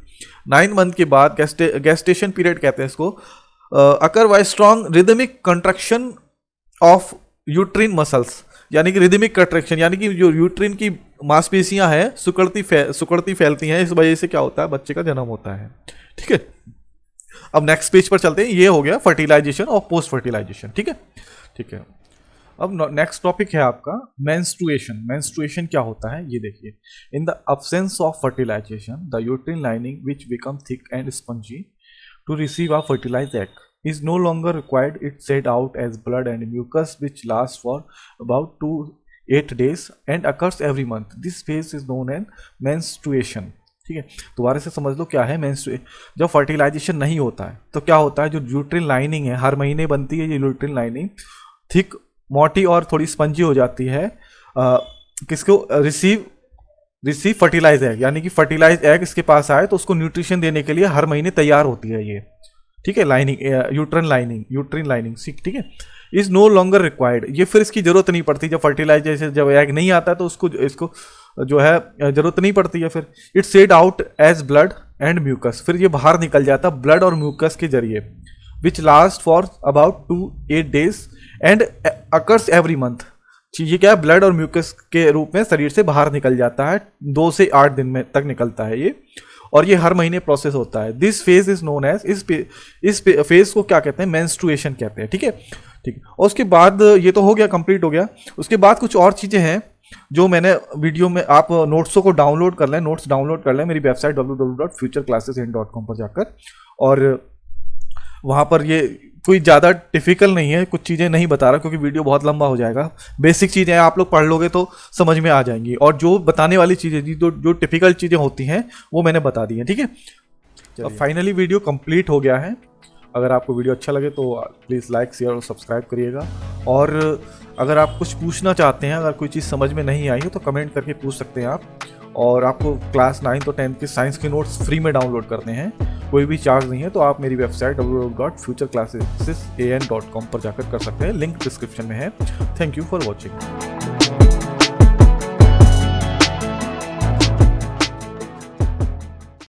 9 month के बाद गेस्टेशन पीरियड कहते हैं इसको, occur by strong rhythmic construction of uterine muscles, यानी कि रिदमिक कंट्रक्शन, यानी कि जो यूट्रिन की मांसपेशियां हैं सुकड़ती फैलती हैं, इस वजह से क्या होता है, बच्चे का जन्म होता है, ठीक है। अब नेक्स्ट पेज पर चलते हैं। ये हो गया फर्टिलाइजेशन और पोस्ट फर्टिलाइजेशन, ठीक है, ठीक है। अब नेक्स्ट टॉपिक है आपका मेंस्ट्रुएशन। मेंस्ट्रुएशन क्या होता है ये देखिए, in the absence of fertilisation the uterine lining which become thick and spongy to receive a fertilised egg is no longer required. It shed out as blood and mucus which lasts for about 2 to 8 days and occurs every month. This phase is known as menstruation, ठीक है। दोबारा से समझ लो क्या है मेंस्ट्रुएशन। जब फर्टिलाइजेशन नहीं होता है तो क्या होता है, जो यूट्रिन लाइनिंग है हर महीने बनती है, ये यूट्रिन लाइनिंग थिक, मोटी और थोड़ी स्पंजी हो जाती है, किसको रिसीव फर्टिलाइज एग, यानी कि फर्टिलाइज एग इसके पास आए तो उसको न्यूट्रिशन देने के लिए हर महीने तैयार होती है ये, ठीक है। लाइनिंग यूट्रिन लाइनिंग ठीक है, इज नो लॉन्गर रिक्वायर्ड। ये फिर इसकी जरूरत नहीं पड़ती, जब फर्टिलाइजेशन जब एग नहीं आता है तो इसको जो है जरूरत नहीं पड़ती है। फिर it shed out as blood and mucus, फिर ये बाहर निकल जाता ब्लड और म्यूकस के जरिए, which last for about 2 to 8 days and occurs every month. ये क्या है, ब्लड और म्यूकस के रूप में शरीर से बाहर निकल जाता है, 2 से 8 दिन में तक निकलता है ये, और ये हर महीने प्रोसेस होता है। This phase is known as, इस फेज को क्या कहते हैं, मेंस्ट्रुएशन कहते हैं, ठीक है, ठीक है। और उसके बाद ये तो हो गया, कंप्लीट हो गया। उसके बाद कुछ और चीज़ें हैं जो मैंने वीडियो में, आप नोट्सों को डाउनलोड कर लें, नोट्स डाउनलोड कर लें मेरी वेबसाइट www.futureclasseshin.com पर जाकर, और वहाँ पर ये कोई ज़्यादा टिपिकल नहीं है, कुछ चीज़ें नहीं बता रहा क्योंकि वीडियो बहुत लंबा हो जाएगा। बेसिक चीज़ें आप लोग पढ़ लोगे तो समझ में आ जाएंगी, और जो बताने वाली चीज़ें जो टिपिकल चीज़ें होती हैं वो मैंने बता दी हैं, ठीक है। अब फाइनली वीडियो कंप्लीट हो गया है। अगर आपको वीडियो अच्छा लगे तो प्लीज़ लाइक, शेयर और सब्सक्राइब करिएगा, और अगर आप कुछ पूछना चाहते हैं, अगर कोई चीज़ समझ में नहीं आई हो तो कमेंट करके पूछ सकते हैं आप। और आपको क्लास 9 और 10 के साइंस के नोट्स फ्री में डाउनलोड करते हैं, कोई भी चार्ज नहीं है, तो आप मेरी वेबसाइट www.futureclasseshin.com पर जाकर कर सकते हैं, लिंक डिस्क्रिप्शन में है। Thank you for watching.